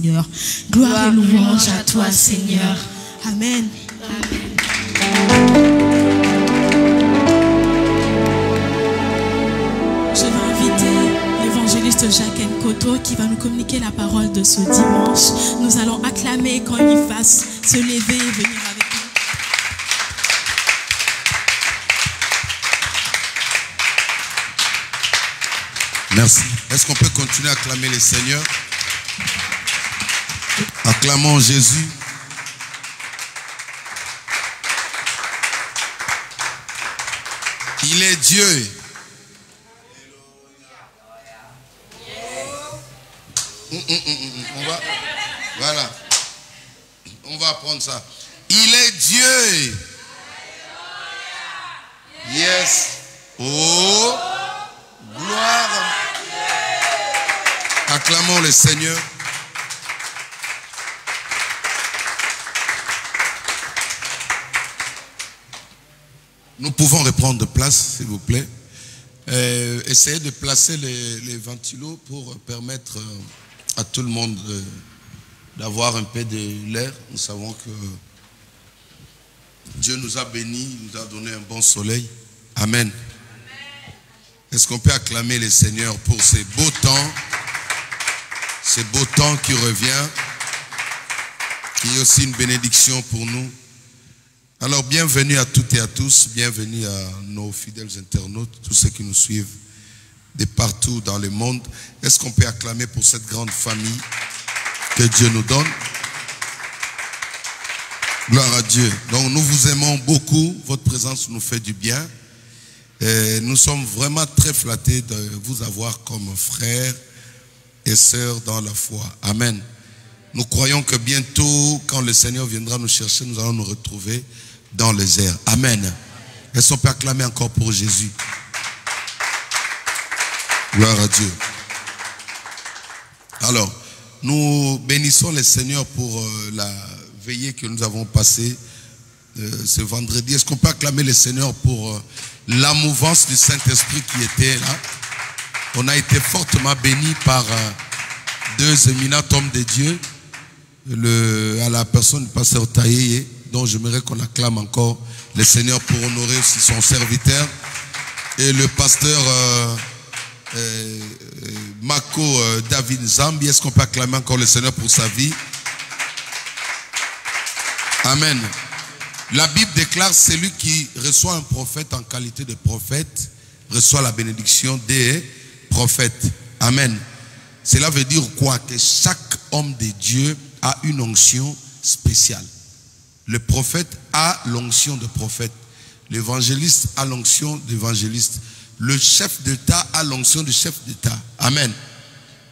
Seigneur. Gloire et louange à toi, Seigneur. Amen. Je vais inviter l'évangéliste Jacques Nkoto qui va nous communiquer la parole de ce dimanche. Nous allons acclamer quand il fasse se lever et venir avec nous. Merci. Est-ce qu'on peut continuer à acclamer le Seigneur? Acclamons Jésus. Il est Dieu. Voilà. On va apprendre ça. Il est Dieu. Yes. Oh, gloire. Acclamons le Seigneur. Nous pouvons reprendre place, s'il vous plaît. Essayez de placer les ventilos pour permettre à tout le monde d'avoir un peu de l'air. Nous savons que Dieu nous a bénis, nous a donné un bon soleil. Amen. Est-ce qu'on peut acclamer le Seigneur pour ces beaux temps qui revient, qui est aussi une bénédiction pour nous. Alors, bienvenue à toutes et à tous, bienvenue à nos fidèles internautes, tous ceux qui nous suivent de partout dans le monde. Est-ce qu'on peut acclamer pour cette grande famille que Dieu nous donne? Gloire à Dieu. Donc, nous vous aimons beaucoup, votre présence nous fait du bien. Et nous sommes vraiment très flattés de vous avoir comme frères et sœurs dans la foi. Amen. Nous croyons que bientôt, quand le Seigneur viendra nous chercher, nous allons nous retrouver dans les airs. Amen. Est-ce qu'on peut acclamer encore pour Jésus? Gloire à Dieu. Alors, nous bénissons le Seigneur pour la veillée que nous avons passée ce vendredi. Est-ce qu'on peut acclamer le Seigneur pour la mouvance du Saint-Esprit qui était là? On a été fortement bénis par deux éminents hommes de Dieu, à la personne du pasteur Taïe, dont j'aimerais qu'on acclame encore le Seigneur pour honorer aussi son serviteur, et le pasteur Mako David Zambi. Est-ce qu'on peut acclamer encore le Seigneur pour sa vie? Amen. La Bible déclare: celui qui reçoit un prophète en qualité de prophète reçoit la bénédiction des prophètes. Amen. Cela veut dire quoi? Que chaque homme de Dieu a une onction spéciale. Le prophète a l'onction de prophète. L'évangéliste a l'onction d'évangéliste. Le chef d'État a l'onction de chef d'État. Amen.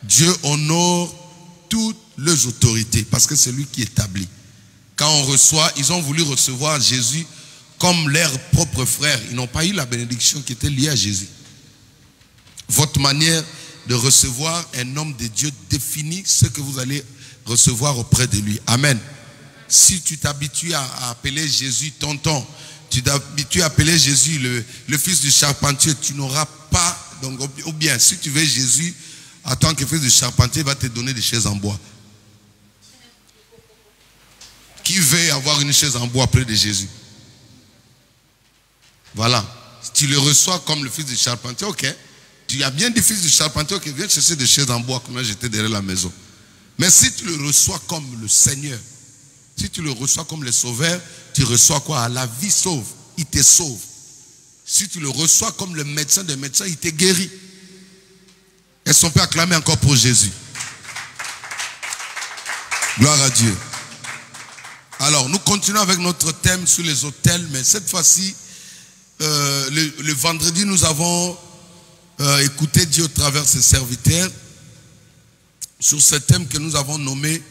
Dieu honore toutes les autorités parce que c'est lui qui établit. Quand on reçoit, ils ont voulu recevoir Jésus comme leur propre frère. Ils n'ont pas eu la bénédiction qui était liée à Jésus. Votre manière de recevoir un homme de Dieu définit ce que vous allez recevoir auprès de lui. Amen. Si tu t'habitues à appeler Jésus tonton, tu t'habitues à appeler Jésus le fils du charpentier, tu n'auras pas, donc, ou bien si tu veux Jésus en tant que fils du charpentier, il va te donner des chaises en bois. Qui veut avoir une chaise en bois près de Jésus? Voilà. Si tu le reçois comme le fils du charpentier, ok. Tu as bien des fils du charpentier qui viennent chercher des chaises en bois comme j'étais derrière la maison. Mais si tu le reçois comme le Seigneur, si tu le reçois comme le Sauveur, tu reçois quoi? La vie sauve. Il te sauve. Si tu le reçois comme le médecin des médecins, il te guérit. Est-ce qu'on peut acclamer encore pour Jésus? Gloire à Dieu. Alors, nous continuons avec notre thème sur les autels, mais cette fois-ci, le vendredi, nous avons écouté Dieu au travers de ses serviteurs sur ce thème que nous avons nommé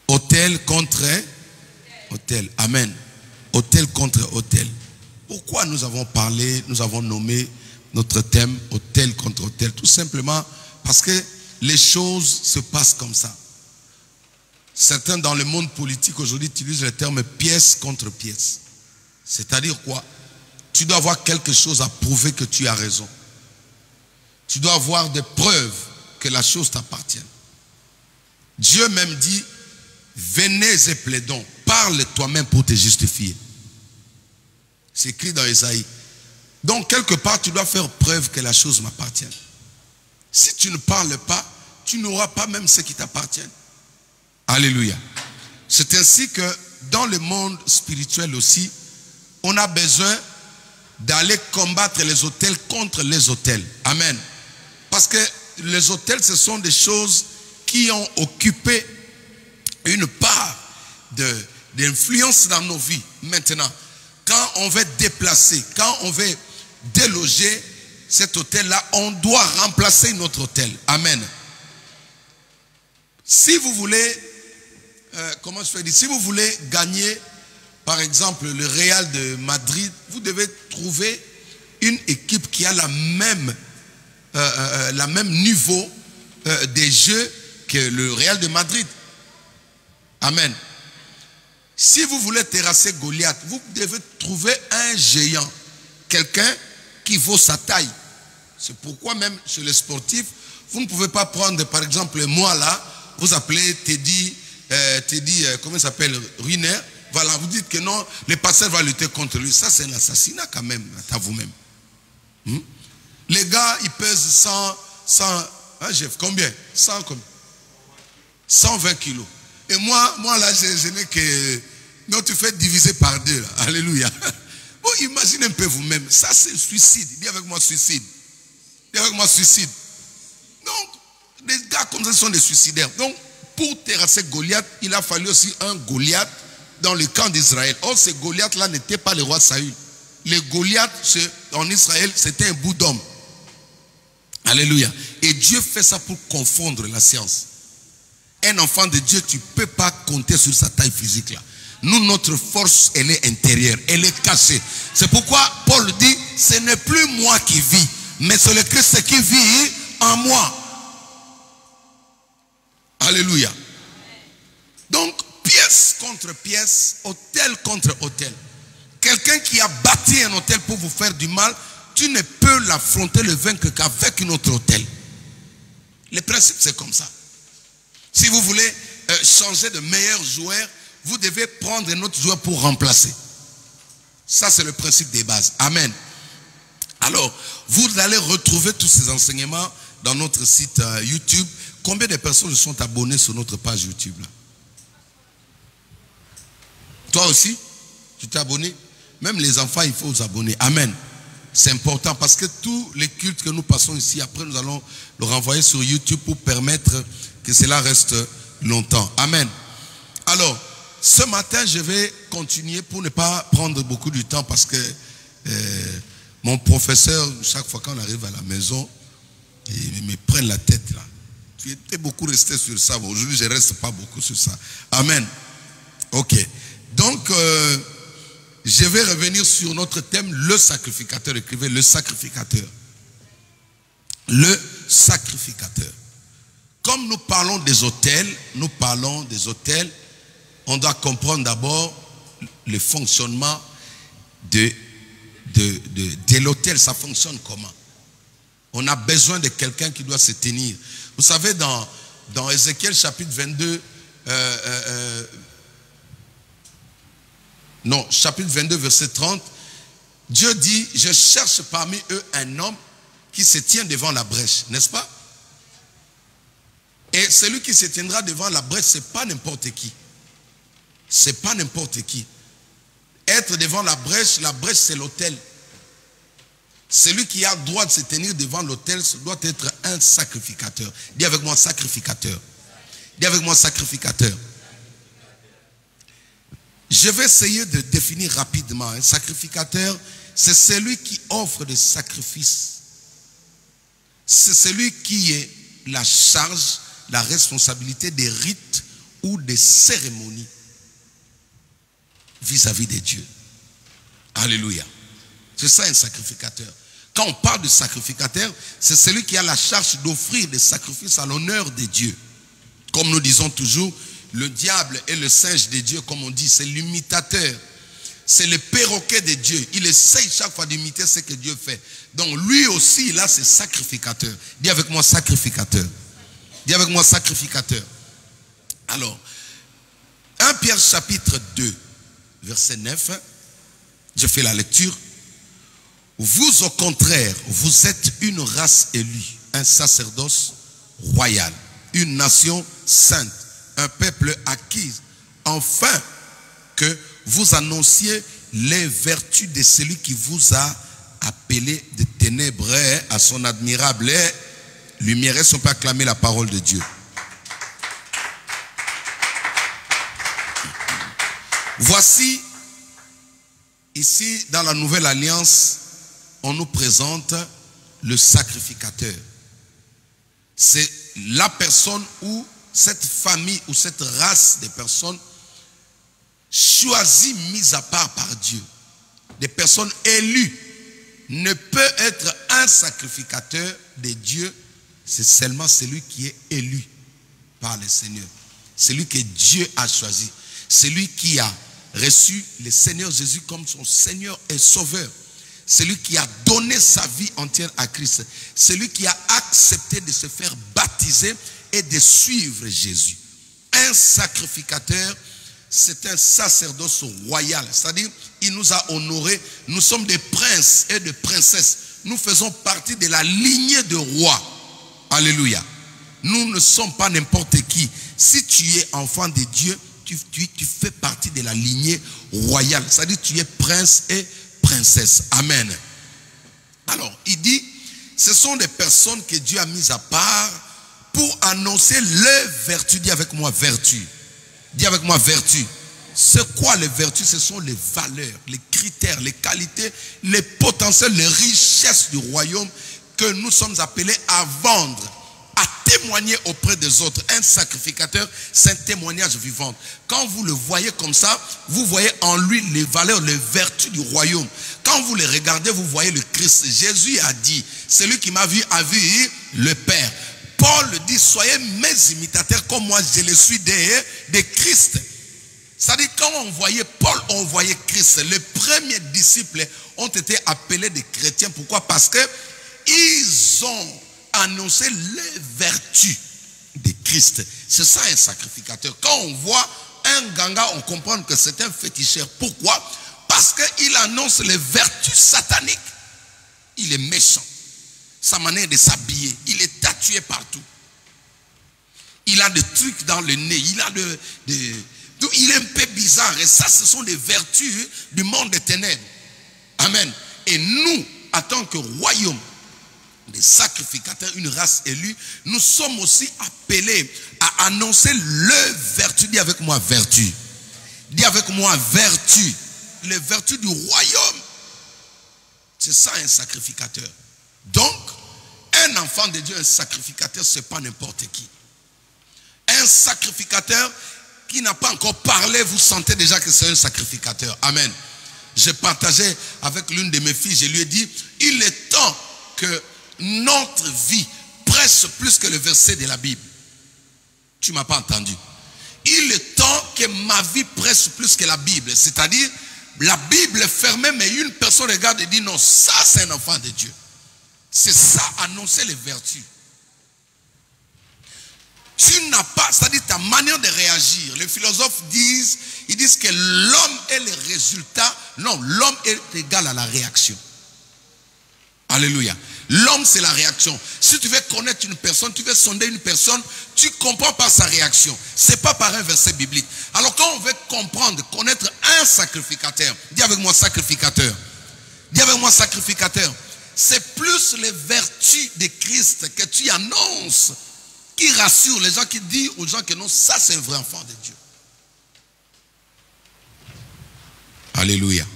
autel contre autel. Amen. Autel contre autel. Pourquoi nous avons parlé, nous avons nommé notre thème autel contre autel? Tout simplement parce que les choses se passent comme ça. Certains dans le monde politique aujourd'hui utilisent le terme pièce contre pièce. C'est-à-dire quoi? Tu dois avoir quelque chose à prouver que tu as raison. Tu dois avoir des preuves que la chose t'appartient. Dieu même dit, venez et plaidons, parle toi-même pour te justifier. C'est écrit dans Ésaïe. Donc quelque part, tu dois faire preuve que la chose m'appartient. Si tu ne parles pas, tu n'auras pas même ce qui t'appartient. Alléluia. C'est ainsi que dans le monde spirituel aussi, on a besoin d'aller combattre les autels contre les autels. Amen. Parce que les autels, ce sont des choses qui ont occupé une part d'influence dans nos vies. Maintenant, quand on veut déplacer, quand on veut déloger cet autel-là, on doit remplacer notre autel. Amen. Si vous voulez, comment je peux dire, si vous voulez gagner, par exemple, le Real de Madrid, vous devez trouver une équipe qui a la même niveau des jeux que le Real de Madrid. Amen. Si vous voulez terrasser Goliath, vous devez trouver un géant, quelqu'un qui vaut sa taille. C'est pourquoi même chez les sportifs, vous ne pouvez pas prendre, par exemple, moi là, vous appelez Teddy, comment il s'appelle, Ruiner. Voilà, vous dites que non, le pasteur va lutter contre lui. Ça, c'est un assassinat quand même, à vous-même. Les gars, ils pèsent 100, hein, Jeff, combien 120 kilos. Et moi là, je n'ai que... Non, tu fais diviser par 2. Là. Alléluia. Bon, imaginez un peu vous-même. Ça, c'est suicide. Dis avec moi suicide. Dis avec moi suicide. Donc, les gars comme ça sont des suicidaires. Donc, pour terrasser Goliath, il a fallu aussi un Goliath dans le camp d'Israël. Or, ce Goliath-là n'était pas le roi Saül. Le Goliath en Israël, c'était un bout d'homme. Alléluia. Et Dieu fait ça pour confondre la science. Un enfant de Dieu, tu ne peux pas compter sur sa taille physique là. Nous, notre force, elle est intérieure, elle est cachée. C'est pourquoi Paul dit, ce n'est plus moi qui vis, mais c'est le Christ qui vit en moi. Alléluia. Donc, pièce contre pièce, autel contre autel. Quelqu'un qui a bâti un autel pour vous faire du mal, tu ne peux l'affronter, le vaincre qu'avec une autre autel. Le principe, c'est comme ça. Si vous voulez changer de meilleur joueur, vous devez prendre un autre joueur pour remplacer. Ça, c'est le principe des bases. Amen. Alors, vous allez retrouver tous ces enseignements dans notre site YouTube. Combien de personnes sont abonnées sur notre page YouTube là? Toi aussi, tu t'es abonné? Même les enfants, il faut vous abonner. Amen. C'est important parce que tous les cultes que nous passons ici, après nous allons le renvoyer sur YouTube pour permettre que cela reste longtemps. Amen. Alors, ce matin, je vais continuer pour ne pas prendre beaucoup de temps parce que mon professeur, chaque fois qu'on arrive à la maison, il me prend la tête là. Tu étais beaucoup resté sur ça. Aujourd'hui, je ne reste pas beaucoup sur ça. Amen. Ok. Donc, je vais revenir sur notre thème, le sacrificateur. Écrivez le sacrificateur. Le sacrificateur. Comme nous parlons des autels, on doit comprendre d'abord le fonctionnement de l'autel. Ça fonctionne comment? On a besoin de quelqu'un qui doit se tenir. Vous savez, dans Ézéchiel chapitre 22, chapitre 22, verset 30, Dieu dit, je cherche parmi eux un homme qui se tient devant la brèche, n'est-ce pas? Et celui qui se tiendra devant la brèche, ce n'est pas n'importe qui. Ce n'est pas n'importe qui. Être devant la brèche c'est l'autel. Celui qui a le droit de se tenir devant l'autel, ce doit être un sacrificateur. Dis avec moi sacrificateur. Dis avec moi sacrificateur. Je vais essayer de définir rapidement. Un sacrificateur, c'est celui qui offre des sacrifices. C'est celui qui est la charge, la responsabilité des rites ou des cérémonies vis-à-vis de Dieu. Alléluia. C'est ça un sacrificateur. Quand on parle de sacrificateur, c'est celui qui a la charge d'offrir des sacrifices à l'honneur de Dieu. Comme nous disons toujours, le diable est le singe de Dieu, comme on dit, c'est l'imitateur. C'est le perroquet de Dieu. Il essaye chaque fois d'imiter ce que Dieu fait. Donc lui aussi, là, c'est sacrificateur. Dis avec moi sacrificateur. Dis avec moi sacrificateur. Alors, 1 Pierre chapitre 2, verset 9, je fais la lecture. Vous, au contraire, vous êtes une race élue, un sacerdoce royal, une nation sainte, un peuple acquis, afin que vous annonciez les vertus de celui qui vous a appelé de ténèbres à son admirable lumière. Est-ce qu'on peut acclamer la parole de Dieu? Voici, ici, dans la Nouvelle Alliance, on nous présente le sacrificateur. C'est la personne ou cette famille ou cette race de personnes choisies, mises à part par Dieu. Des personnes élues. Ne peut être un sacrificateur de Dieu, c'est seulement celui qui est élu par le Seigneur. Celui que Dieu a choisi. Celui qui a reçu le Seigneur Jésus comme son Seigneur et Sauveur. Celui qui a donné sa vie entière à Christ. Celui qui a accepté de se faire baptiser et de suivre Jésus. Un sacrificateur, c'est un sacerdoce royal. C'est-à-dire, il nous a honorés. Nous sommes des princes et des princesses. Nous faisons partie de la lignée de rois. Alléluia. Nous ne sommes pas n'importe qui. Si tu es enfant de Dieu, tu fais partie de la lignée royale. C'est-à-dire, tu es prince et princesse. Amen. Alors, il dit, ce sont des personnes que Dieu a mises à part pour annoncer les vertus. Dis avec moi, vertu. Dis avec moi, vertu. C'est quoi les vertus? Ce sont les valeurs, les critères, les qualités, les potentiels, les richesses du royaume que nous sommes appelés à vendre, à témoigner auprès des autres. Un sacrificateur, c'est un témoignage vivant. Quand vous le voyez comme ça, vous voyez en lui les valeurs, les vertus du royaume. Quand vous les regardez, vous voyez le Christ. Jésus a dit, celui qui m'a vu a vu le Père. Paul dit, soyez mes imitateurs comme moi je le suis de Christ. C'est-à-dire, quand on voyait Paul, on voyait Christ. Les premiers disciples ont été appelés des chrétiens. Pourquoi? Parce que ils ont annoncé les vertus de Christ. C'est ça un sacrificateur. Quand on voit un ganga, on comprend que c'est un féticheur. Pourquoi? Parce qu'il annonce les vertus sataniques. Il est méchant. Sa manière de s'habiller, il est tatoué partout. Il a des trucs dans le nez, il est un peu bizarre. Et ça, ce sont des vertus du monde des ténèbres. Amen. Et nous, en tant que royaume, des sacrificateurs, une race élue, nous sommes aussi appelés à annoncer le vertu. Dis avec moi, vertu. Dis avec moi, vertu. Les vertus du royaume. C'est ça un sacrificateur. Donc, un enfant de Dieu, un sacrificateur, c'est pas n'importe qui. Un sacrificateur qui n'a pas encore parlé, vous sentez déjà que c'est un sacrificateur. Amen. J'ai partagé avec l'une de mes filles, je lui ai dit, il est temps que notre vie presse plus que le verset de la Bible. Tu ne m'as pas entendu. Il est temps que ma vie presse plus que la Bible. C'est-à-dire, la Bible est fermée, mais une personne regarde et dit, non, ça c'est un enfant de Dieu. C'est ça, annoncer les vertus. Tu n'as pas, c'est-à-dire ta manière de réagir. Les philosophes disent, ils disent que l'homme est le résultat. Non, l'homme est égal à la réaction. Alléluia. L'homme, c'est la réaction. Si tu veux connaître une personne, tu veux sonder une personne, tu comprends par sa réaction. Ce n'est pas par un verset biblique. Alors quand on veut comprendre, connaître un sacrificateur, dis avec moi sacrificateur. Dis avec moi sacrificateur. C'est plus les vertus de Christ que tu annonces qui rassure les gens, qui disent aux gens que non, ça c'est un vrai enfant de Dieu. Alléluia.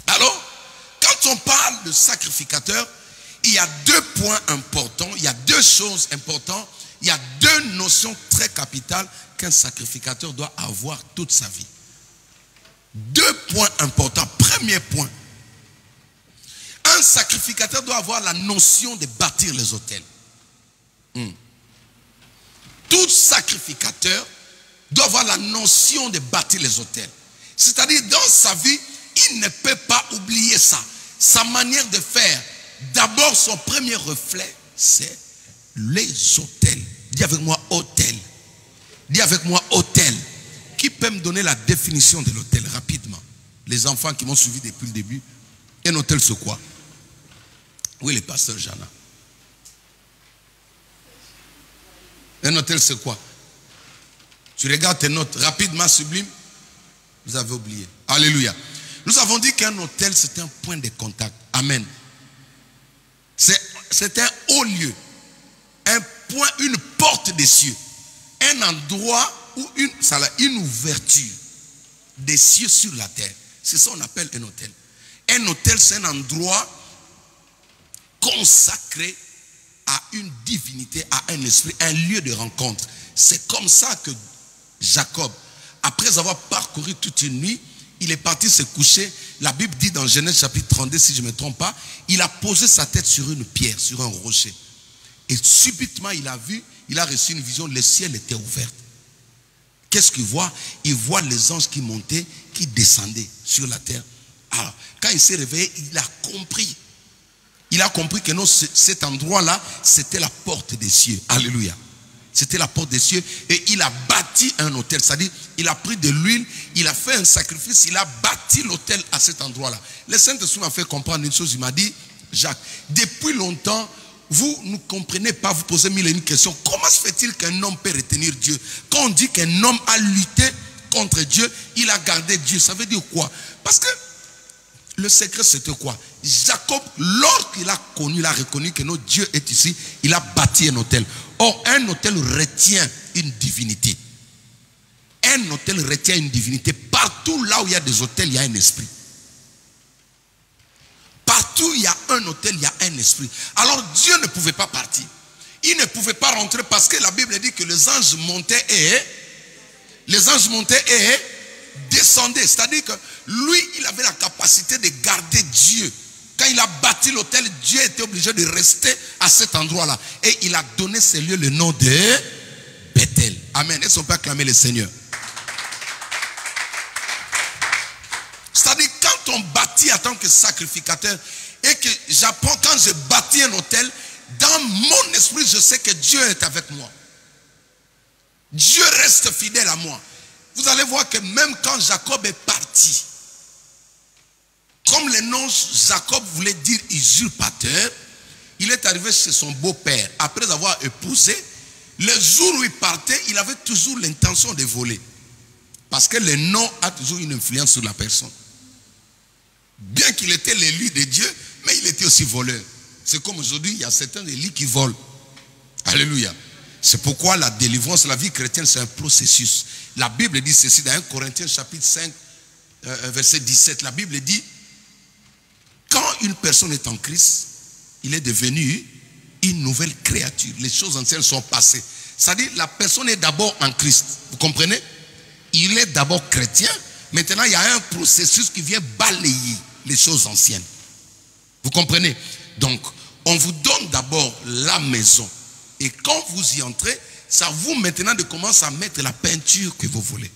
Alors, quand on parle de sacrificateur, il y a deux points importants, il y a deux choses importantes, il y a deux notions très capitales qu'un sacrificateur doit avoir toute sa vie. Deux points importants. Premier point, un sacrificateur doit avoir la notion de bâtir les autels. Tout sacrificateur doit avoir la notion de bâtir les autels. C'est-à-dire, dans sa vie, il ne peut pas oublier ça. Sa manière de faire, d'abord son premier reflet, c'est les autels. Dis avec moi, autel. Dis avec moi, hôtel. Qui peut me donner la définition de l'hôtel rapidement? Les enfants qui m'ont suivi depuis le début. Un hôtel, c'est quoi? Oui, le pasteur Jana. Un hôtel, c'est quoi? Tu regardes tes notes rapidement, sublime. Vous avez oublié. Alléluia. Nous avons dit qu'un hôtel, c'est un point de contact. Amen. C'est un haut lieu. Un point, une porte des cieux. Un endroit où une ouverture des cieux sur la terre. C'est ça qu'on appelle un hôtel. Un hôtel, c'est un endroit consacré à une divinité, à un esprit, un lieu de rencontre. C'est comme ça que Jacob, après avoir parcouru toute une nuit, il est parti se coucher. La Bible dit dans Genèse chapitre 32, si je ne me trompe pas, il a posé sa tête sur une pierre, sur un rocher. Et subitement, il a vu, il a reçu une vision, le ciel était ouvert. Qu'est-ce qu'il voit? Il voit les anges qui montaient, qui descendaient sur la terre. Alors, quand il s'est réveillé, il a compris. Il a compris que non, cet endroit-là, c'était la porte des cieux. Alléluia. C'était la porte des cieux. Et il a bâti un hôtel. C'est-à-dire, il a pris de l'huile, il a fait un sacrifice, il a bâti l'hôtel à cet endroit-là. Le Saint-Esprit m'a fait comprendre une chose. Il m'a dit, Jacques, depuis longtemps, vous ne comprenez pas, vous posez mille et une questions. Comment se fait-il qu'un homme peut retenir Dieu? Quand on dit qu'un homme a lutté contre Dieu, il a gardé Dieu. Ça veut dire quoi? Parce que le secret, c'était quoi? Jacob, lorsqu'il a connu, il a reconnu que notre Dieu est ici, il a bâti un hôtel. Or, un hôtel retient une divinité. Un hôtel retient une divinité. Partout là où il y a des hôtels, il y a un esprit. Partout où il y a un hôtel, il y a un esprit. Alors Dieu ne pouvait pas partir. Il ne pouvait pas rentrer parce que la Bible dit que les anges montaient et descendaient. C'est-à-dire que lui, il avait la capacité de garder Dieu. Quand il a bâti l'hôtel, Dieu était obligé de rester à cet endroit-là. Et il a donné ce lieu le nom de Bethel. Amen. Est-ce qu'on peut acclamer le Seigneur? C'est-à-dire, quand on bâtit en tant que sacrificateur, et que j'apprends, quand je bâtis un hôtel, dans mon esprit, je sais que Dieu est avec moi. Dieu reste fidèle à moi. Vous allez voir que même quand Jacob est parti, comme le nom Jacob voulait dire usurpateur, il est arrivé chez son beau-père. Après avoir épousé, le jour où il partait, il avait toujours l'intention de voler. Parce que le nom a toujours une influence sur la personne. Bien qu'il était l'élu de Dieu, mais il était aussi voleur. C'est comme aujourd'hui, il y a certains élus qui volent. Alléluia. C'est pourquoi la délivrance, la vie chrétienne, c'est un processus. La Bible dit ceci dans 1 Corinthiens chapitre 5, verset 17. La Bible dit, quand une personne est en Christ, il est devenu une nouvelle créature. Les choses anciennes sont passées. C'est-à-dire, la personne est d'abord en Christ. Vous comprenez? Il est d'abord chrétien. Maintenant, il y a un processus qui vient balayer les choses anciennes. Vous comprenez? Donc, on vous donne d'abord la maison. Et quand vous y entrez, c'est à vous maintenant de commencer à mettre la peinture que vous voulez.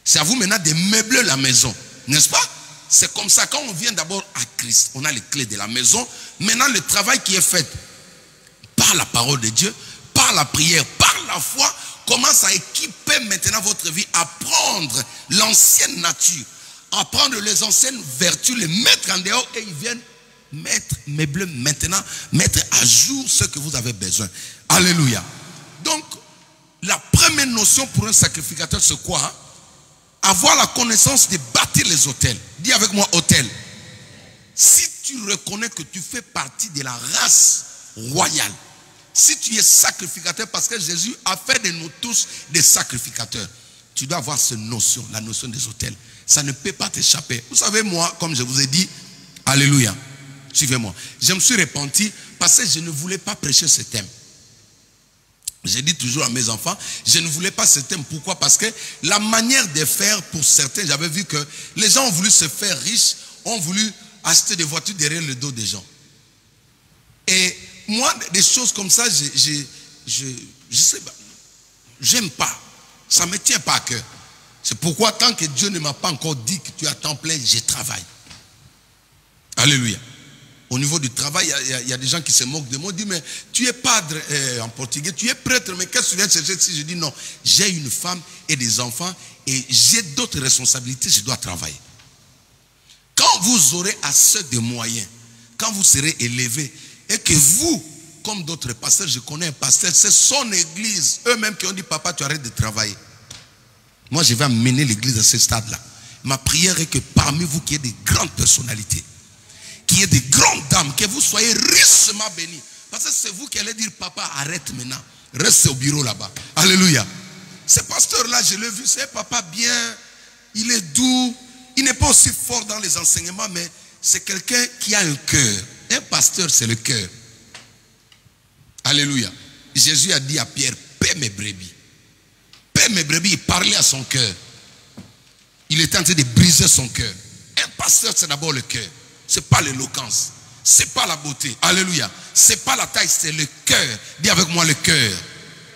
C'est à vous maintenant de meubler la maison. N'est-ce pas? C'est comme ça, quand on vient d'abord à Christ, on a les clés de la maison. Maintenant, le travail qui est fait par la parole de Dieu, par la prière, par la foi, commence à équiper maintenant votre vie, à prendre l'ancienne nature, à prendre les anciennes vertus, les mettre en dehors et ils viennent meubler maintenant, mettre à jour ce que vous avez besoin. Alléluia. Donc, la première notion pour un sacrificateur, c'est quoi? Avoir la connaissance de bâtir les hôtels. Dis avec moi, hôtel. Si tu reconnais que tu fais partie de la race royale, si tu es sacrificateur, parce que Jésus a fait de nous tous des sacrificateurs, tu dois avoir cette notion, la notion des hôtels. Ça ne peut pas t'échapper. Vous savez, moi, comme je vous ai dit, alléluia, suivez-moi. Je me suis repenti parce que je ne voulais pas prêcher ce thème. J'ai dit toujours à mes enfants, je ne voulais pas ce thème. Pourquoi? Parce que la manière de faire, pour certains, j'avais vu que les gens ont voulu se faire riches, ont voulu acheter des voitures derrière le dos des gens. Et moi, des choses comme ça, je sais pas, j'aime pas. Ça ne me tient pas à cœur. C'est pourquoi, tant que Dieu ne m'a pas encore dit que tu as temps plein, je travaille. Alléluia. Au niveau du travail, il y a des gens qui se moquent de moi. Ils disent, mais tu es padre en portugais, tu es prêtre, mais qu'est-ce que tu viens chercher ici? Je dis non, j'ai une femme et des enfants et j'ai d'autres responsabilités, je dois travailler. Quand vous aurez assez de moyens, quand vous serez élevé et que vous, comme d'autres pasteurs, je connais un pasteur, c'est son église, eux-mêmes qui ont dit, papa, tu arrêtes de travailler. Moi, je vais amener l'église à ce stade-là. Ma prière est que parmi vous, qu'il y ait des grandes personnalités, qu'il y ait des grandes dames, que vous soyez richement bénis. Parce que c'est vous qui allez dire, papa, arrête maintenant. Reste au bureau là-bas. Alléluia. Ce pasteur-là, je l'ai vu, c'est un papa bien, il est doux, il n'est pas aussi fort dans les enseignements, mais c'est quelqu'un qui a un cœur. Un pasteur, c'est le cœur. Alléluia. Jésus a dit à Pierre, paie mes brebis. Paie mes brebis, il parlait à son cœur. Il était en train de briser son cœur. Un pasteur, c'est d'abord le cœur. Ce n'est pas l'éloquence. Ce n'est pas la beauté. Alléluia. Ce n'est pas la taille, c'est le cœur. Dis avec moi le cœur.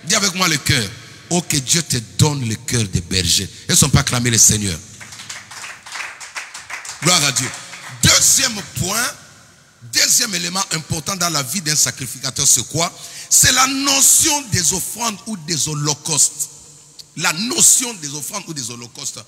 Dis avec moi le cœur. Oh, que Dieu te donne le cœur des bergers. Est-ce qu'on peut acclamer le Seigneur? Gloire à Dieu. Deuxième point, deuxième élément important dans la vie d'un sacrificateur, c'est quoi? C'est la notion des offrandes ou des holocaustes. La notion des offrandes ou des holocaustes.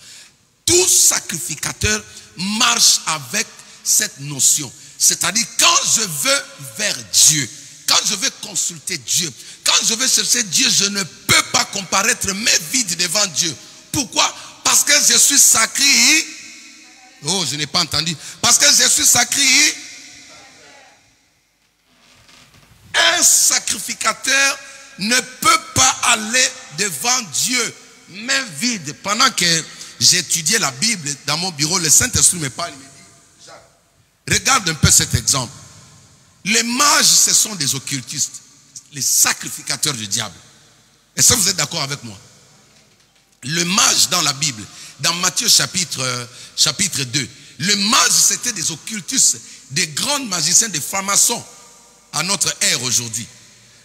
Tout sacrificateur marche avec cette notion. C'est-à-dire, quand je veux vers Dieu, quand je veux consulter Dieu, quand je veux chercher Dieu, je ne peux pas comparaître mes vides devant Dieu. Pourquoi? Parce que je suis sacré. Oh, je n'ai pas entendu. Parce que je suis sacré. Un sacrificateur ne peut pas aller devant Dieu main vide. Pendant que j'étudiais la Bible dans mon bureau, le Saint-Esprit me parle, il me dit, Jacques, regarde un peu cet exemple. Les mages, ce sont des occultistes, les sacrificateurs du diable. Est-ce que vous êtes d'accord avec moi? Le mage dans la Bible, dans Matthieu chapitre 2, le mage, c'était des occultistes, des grands magiciens, des francs-maçons à notre ère aujourd'hui.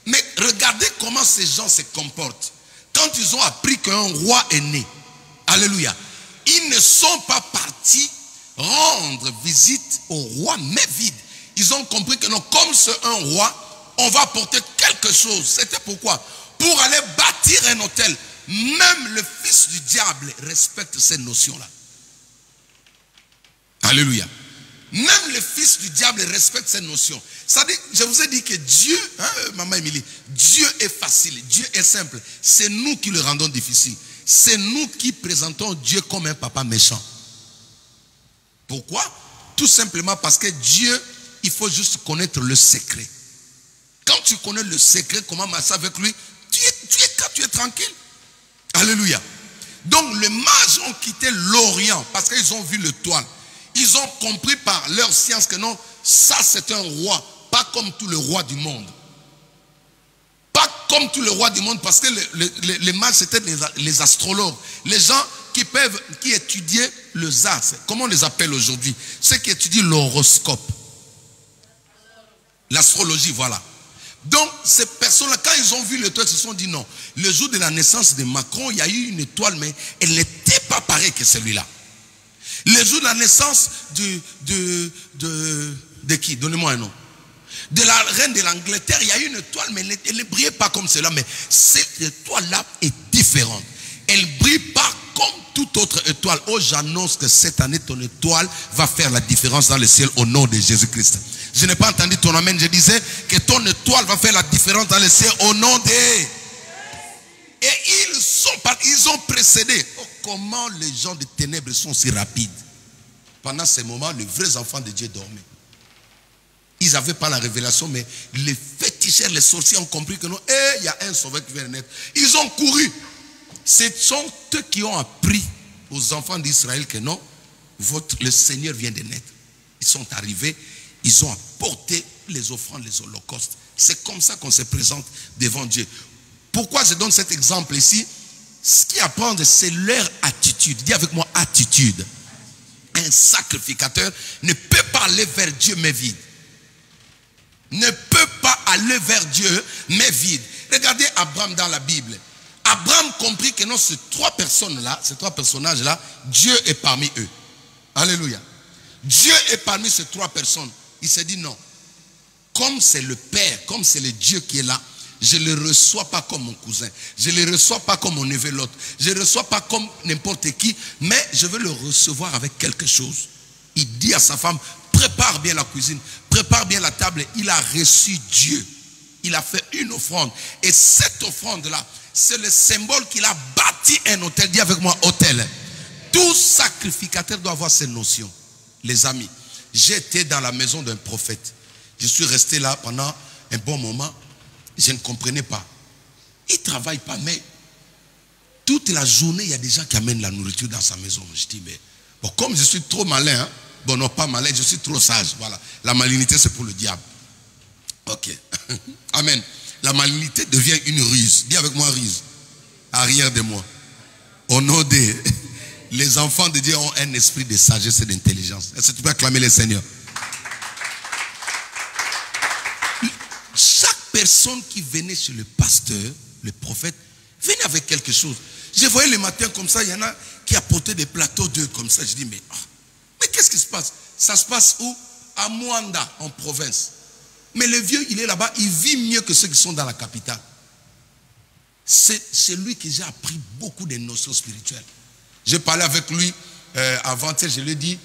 Mais regardez comment ces gens se comportent. Quand ils ont appris qu'un roi est né, alléluia, ils ne sont pas partis rendre visite au roi, mais vide. Ils ont compris que non, comme c'est un roi, on va apporter quelque chose. C'était pourquoi? Pour aller bâtir un hôtel. Même le fils du diable respecte ces notions-là. Alléluia. Même le fils du diable respecte ces notions. C'est-à-dire, je vous ai dit que Dieu, hein, maman Émilie, Dieu est facile, Dieu est simple. C'est nous qui le rendons difficile. C'est nous qui présentons Dieu comme un papa méchant. Pourquoi? Tout simplement parce que Dieu, il faut juste connaître le secret. Quand tu connais le secret, comment marcher avec lui, tu es tranquille. Alléluia. Donc les mages ont quitté l'Orient parce qu'ils ont vu l'étoile. Ils ont compris par leur science que non, ça c'est un roi, pas comme tous les rois du monde. Pas comme tous les rois du monde, parce que les mages c'était les astrologues. Les gens qui étudient les astres. Comment on les appelle aujourd'hui? Ceux qui étudient l'horoscope. L'astrologie, voilà. Donc, ces personnes-là, quand ils ont vu l'étoile, ils se sont dit non. Le jour de la naissance de Macron, il y a eu une étoile, mais elle n'était pas pareille que celui-là. Le jour de la naissance de qui? Donnez-moi un nom. De la reine de l'Angleterre, il y a eu une étoile, mais elle ne brillait pas comme cela. Mais cette étoile-là est différente. Elle ne brille pas comme toute autre étoile. Oh, j'annonce que cette année, ton étoile va faire la différence dans le ciel au nom de Jésus-Christ. Je n'ai pas entendu ton amen. Je disais que ton étoile va faire la différence dans le ciel au nom de... Et ils ont précédé. Oh, comment les gens de ténèbres sont si rapides. Pendant ces moments, les vrais enfants de Dieu dormaient. Ils n'avaient pas la révélation, mais les féticheurs, les sorciers ont compris que non, il y a un sauveur qui vient de naître. Ils ont couru. Ce sont eux qui ont appris aux enfants d'Israël que non, le Seigneur vient de naître. Ils sont arrivés, ils ont apporté les offrandes, les holocaustes. C'est comme ça qu'on se présente devant Dieu. Pourquoi je donne cet exemple ici? Ce qui apprend, c'est leur attitude. Dis avec moi, attitude. Un sacrificateur ne peut pas aller vers Dieu mais vide. Ne peut pas aller vers Dieu mais vide. Regardez Abraham dans la Bible. Abraham comprit que non, ces trois personnes-là, ces trois personnages-là, Dieu est parmi eux. Alléluia. Dieu est parmi ces trois personnes. Il s'est dit non, comme c'est le Père, comme c'est le Dieu qui est là, je ne le reçois pas comme mon cousin. Je ne le reçois pas comme mon neveu l'autre. Je ne le reçois pas comme n'importe qui, mais je veux le recevoir avec quelque chose. Il dit à sa femme, prépare bien la cuisine, prépare bien la table. Il a reçu Dieu. Il a fait une offrande. Et cette offrande-là, c'est le symbole qu'il a bâti un autel. Dis avec moi, autel. Tout sacrificateur doit avoir ces notions. Les amis, j'étais dans la maison d'un prophète. Je suis resté là pendant un bon moment. Je ne comprenais pas. Il ne travaille pas, mais toute la journée, il y a des gens qui amènent la nourriture dans sa maison. Je dis, mais bon, comme je suis trop malin, hein, bon, non, pas malin, je suis trop sage. Voilà. La malignité, c'est pour le diable. Ok. Amen. La malignité devient une ruse. Dis avec moi, ruse. Arrière de moi. Au nom des... Les enfants de Dieu ont un esprit de sagesse et d'intelligence. Est-ce que tu peux acclamer le Seigneur? Chaque personne qui venait chez le pasteur, le prophète, venait avec quelque chose. Je voyais le matin comme ça, il y en a qui apportaient des plateaux d'œufs comme ça. Je dis, mais qu'est-ce qui se passe? Ça se passe où? À Mwanda, en province. Mais le vieux, il est là-bas, il vit mieux que ceux qui sont dans la capitale. C'est lui que j'ai appris beaucoup de notions spirituelles. J'ai parlé avec lui avant-hier, je lui ai dit,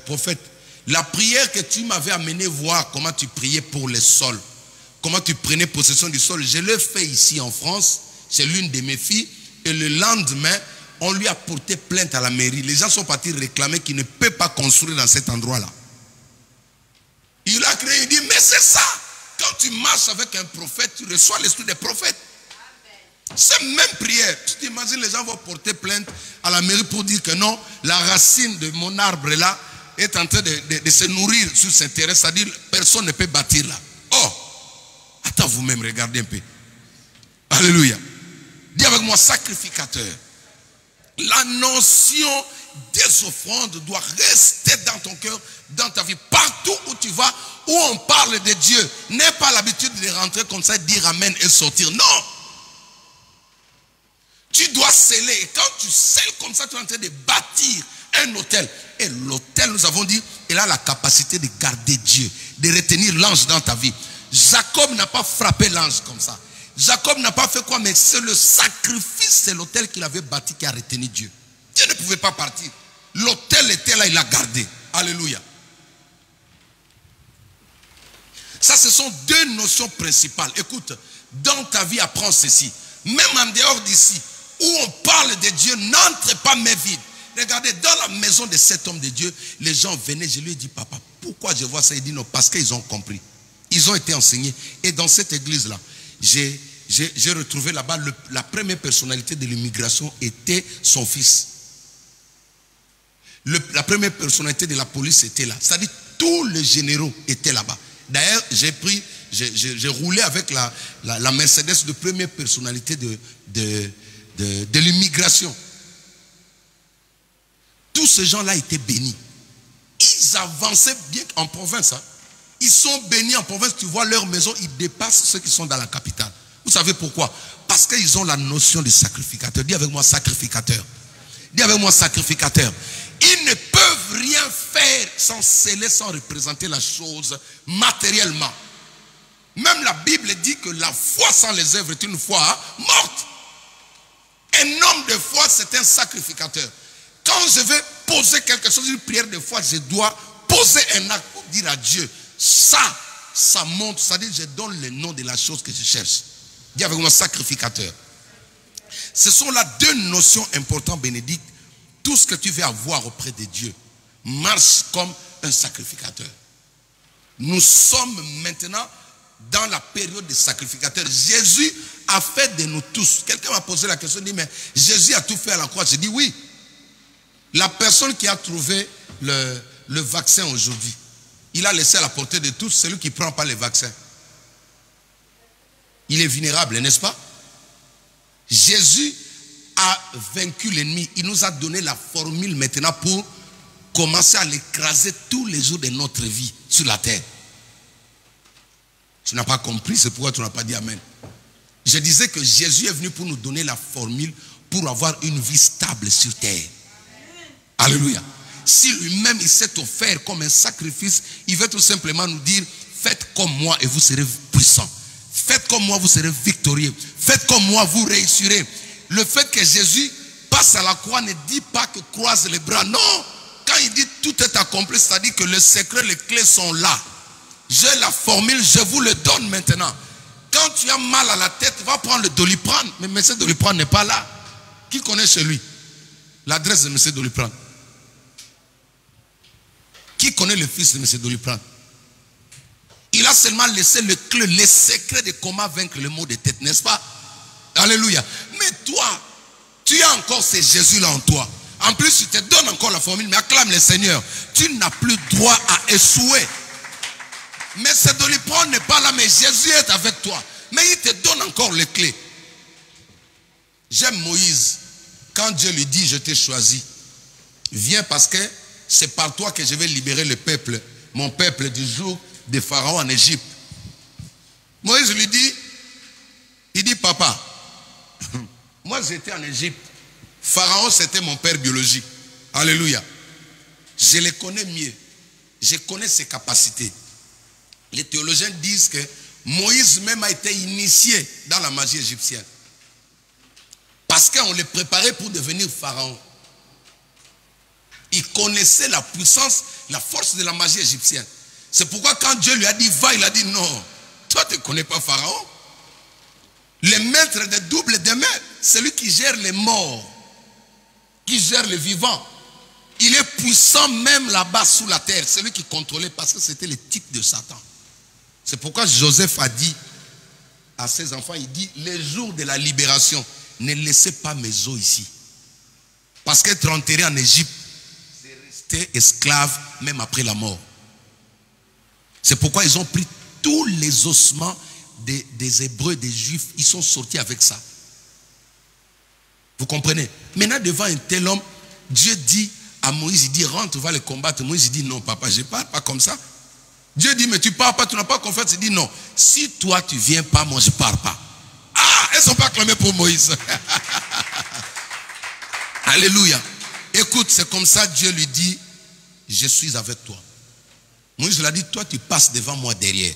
prophète, la prière que tu m'avais amené voir comment tu priais pour les sols, comment tu prenais possession du sol, je l'ai fait ici en France, c'est l'une de mes filles, et le lendemain, on lui a porté plainte à la mairie. Les gens sont partis réclamer qu'il ne peut pas construire dans cet endroit-là. Il a créé, il dit, mais c'est ça. Quand tu marches avec un prophète, tu reçois l'esprit des prophètes. Cette même prière, tu t'imagines, les gens vont porter plainte à la mairie pour dire que non, la racine de mon arbre là est en train de se nourrir sur ce terrain, c'est-à-dire personne ne peut bâtir là. Oh, attends vous-même, regardez un peu. Alléluia. Dis avec moi, sacrificateur. La notion des offrandes doit rester dans ton cœur, dans ta vie. Partout où tu vas, où on parle de Dieu, n'aie pas l'habitude de rentrer comme ça, dire amen et sortir. Non. Tu dois sceller. Et quand tu scelles comme ça, tu es en train de bâtir un autel. Et l'autel, nous avons dit, il a la capacité de garder Dieu, de retenir l'ange dans ta vie. Jacob n'a pas frappé l'ange comme ça. Jacob n'a pas fait quoi, mais c'est le sacrifice, c'est l'autel qu'il avait bâti qui a retenu Dieu. Dieu ne pouvait pas partir. L'autel était là, il l'a gardé. Alléluia. Ça, ce sont deux notions principales. Écoute, dans ta vie, apprends ceci. Même en dehors d'ici, où on parle de Dieu, n'entre pas main vide. Regardez, dans la maison de cet homme de Dieu, les gens venaient, je lui ai dit, papa, pourquoi je vois ça? Il dit non, parce qu'ils ont compris. Ils ont été enseignés. Et dans cette église-là, j'ai retrouvé là-bas la première personnalité de l'immigration était son fils. La première personnalité de la police était là. C'est-à-dire tous les généraux étaient là-bas. D'ailleurs, j'ai roulé avec la Mercedes de première personnalité de l'immigration. Tous ces gens-là étaient bénis. Ils avançaient bien en province. Hein. Ils sont bénis en province. Tu vois leur maison, ils dépassent ceux qui sont dans la capitale. Vous savez pourquoi? Parce qu'ils ont la notion de sacrificateur. Dis avec moi sacrificateur. Dis avec moi sacrificateur. Ils ne peuvent rien faire sans sceller, sans représenter la chose matériellement. Même la Bible dit que la foi sans les œuvres est une foi morte. Un homme de foi, c'est un sacrificateur. Quand je vais poser quelque chose, une prière de foi, je dois poser un acte pour dire à Dieu, ça montre, c'est-à-dire je donne le nom de la chose que je cherche. Dis avec moi sacrificateur. Ce sont là deux notions importantes, Bénédicte. Tout ce que tu veux avoir auprès de Dieu marche comme un sacrificateur. Nous sommes maintenant dans la période des sacrificateurs. Jésus a fait de nous tous. Quelqu'un m'a posé la question, il dit, mais Jésus a tout fait à la croix. J'ai dit oui. La personne qui a trouvé le vaccin aujourd'hui, il a laissé à la portée de tous celui qui ne prend pas le vaccin. Il est vulnérable, n'est-ce pas? Jésus a vaincu l'ennemi. Il nous a donné la formule maintenant pour commencer à l'écraser tous les jours de notre vie sur la terre. Tu n'as pas compris, c'est pourquoi tu n'as pas dit amen. Je disais que Jésus est venu pour nous donner la formule pour avoir une vie stable sur terre. Alléluia. Si lui-même il s'est offert comme un sacrifice, il veut tout simplement nous dire, faites comme moi et vous serez puissants. Faites comme moi, vous serez victorieux. Faites comme moi, vous réussirez. Le fait que Jésus passe à la croix ne dit pas que croise les bras. Non, quand il dit tout est accompli, c'est-à-dire que le secret, les clés sont là. J'ai la formule, je vous le donne maintenant. Quand tu as mal à la tête, va prendre le Doliprane. Mais M. Doliprane n'est pas là. Qui connaît chez lui l'adresse de M. Doliprane? Qui connaît le fils de M. Doliprane? Il a seulement laissé le clé, les secrets de comment vaincre le mot de tête, n'est-ce pas? Alléluia. Mais toi, tu as encore ce Jésus-là en toi. En plus, il te donne encore la formule, mais acclame le Seigneur. Tu n'as plus droit à échouer. Mais ce Doliprane n'est pas là, mais Jésus est avec toi. Mais il te donne encore les clés. J'aime Moïse. Quand Dieu lui dit, je t'ai choisi, viens parce que c'est par toi que je vais libérer le peuple, mon peuple du jour de Pharaon en Égypte. Moïse lui dit, il dit, papa, moi j'étais en Égypte. Pharaon c'était mon père biologique. Alléluia. Je le connais mieux. Je connais ses capacités. Les théologiens disent que Moïse même a été initié dans la magie égyptienne. Parce qu'on le préparait pour devenir pharaon. Il connaissait la puissance, la force de la magie égyptienne. C'est pourquoi quand Dieu lui a dit va, il a dit non. Toi tu ne connais pas Pharaon. Le maître des doubles des mains, celui qui gère les morts, qui gère les vivants. Il est puissant même là-bas sous la terre. Celui qui contrôlait parce que c'était le type de Satan. C'est pourquoi Joseph a dit à ses enfants, il dit, les jours de la libération, ne laissez pas mes os ici. Parce qu'être enterré en Égypte, c'est rester esclave même après la mort. C'est pourquoi ils ont pris tous les ossements des Hébreux, des Juifs. Ils sont sortis avec ça. Vous comprenez? Maintenant, devant un tel homme, Dieu dit à Moïse, il dit, rentre, va les combattre. Moïse, il dit, non, papa, je ne parle pas comme ça. Dieu dit, mais tu ne pars pas, tu n'as pas confiance. Il dit, non, si toi, tu ne viens pas, moi, je ne pars pas. Ah, elles ne sont pas acclamées pour Moïse. Alléluia. Écoute, c'est comme ça, Dieu lui dit, je suis avec toi. Moïse lui a dit, toi, tu passes devant moi derrière.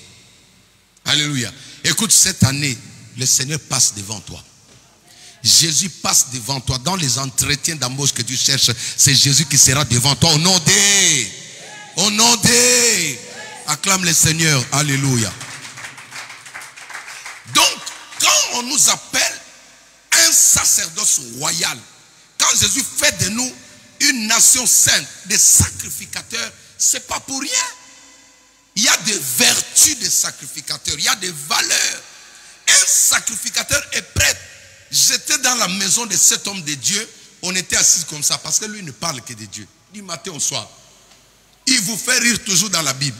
Alléluia. Écoute, cette année, le Seigneur passe devant toi. Jésus passe devant toi. Dans les entretiens d'embauche que tu cherches, c'est Jésus qui sera devant toi. Au nom des... Au nom des... Acclame le Seigneur. Alléluia. Donc, quand on nous appelle un sacerdoce royal, quand Jésus fait de nous une nation sainte, des sacrificateurs, c'est pas pour rien. Il y a des vertus des sacrificateurs, il y a des valeurs. Un sacrificateur est prêt. J'étais dans la maison de cet homme de Dieu, on était assis comme ça, parce que lui ne parle que de Dieu. Du matin au soir. Il vous fait rire toujours dans la Bible.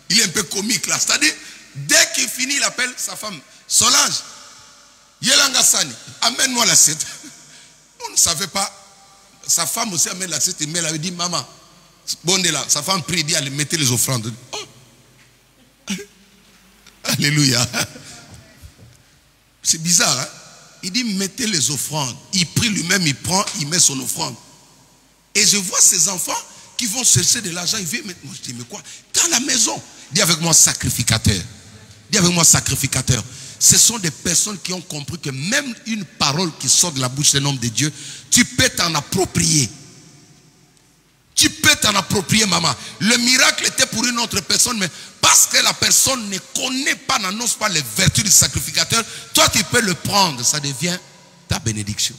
Il est un peu comique là. C'est-à-dire, dès qu'il finit, il appelle sa femme. Solange, Yelanga Sani, amène-moi l'assiette. On ne savait pas. Sa femme aussi amène l'assiette. Il met là, il dit, maman, bon là. Sa femme prie, il dit, allez, mettez les offrandes. Oh. Alléluia. C'est bizarre, hein? Il dit, mettez les offrandes. Il prie lui-même, il prend, il met son offrande. Et je vois ces enfants qui vont chercher de l'argent. Ils viennent, moi je dis, mais quoi? Dans la maison. Dis avec moi, sacrificateur. Dis avec moi, sacrificateur. Ce sont des personnes qui ont compris que même une parole qui sort de la bouche d'un homme de Dieu, tu peux t'en approprier. Tu peux t'en approprier, maman. Le miracle était pour une autre personne, mais parce que la personne ne connaît pas, n'annonce pas les vertus du sacrificateur, toi tu peux le prendre, ça devient ta bénédiction.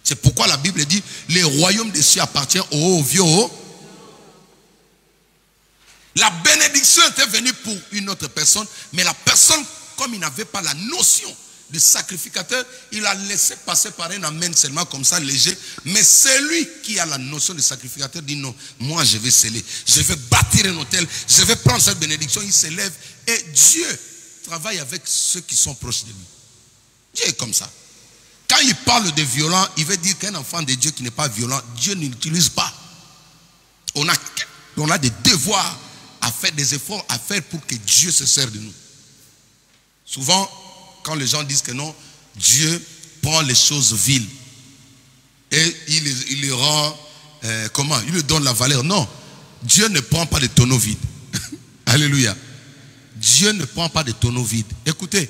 C'est pourquoi la Bible dit, le royaume des cieux appartient aux vieux. La bénédiction était venue pour une autre personne, mais la personne, comme il n'avait pas la notion de sacrificateur, il a laissé passer par un amen seulement comme ça, léger. Mais celui qui a la notion de sacrificateur dit non, moi je vais sceller, je vais bâtir un hôtel, je vais prendre cette bénédiction. Il s'élève et Dieu travaille avec ceux qui sont proches de lui. Dieu est comme ça. Quand il parle de violent, il veut dire qu'un enfant de Dieu qui n'est pas violent, Dieu ne l'utilise pas. On a des devoirs à faire, des efforts à faire pour que Dieu se serve de nous. Souvent, quand les gens disent que non, Dieu prend les choses viles et il les rend, comment? Il lui donne la valeur. Non, Dieu ne prend pas des tonneaux vides. Alléluia. Dieu ne prend pas de tonneaux vides. Écoutez,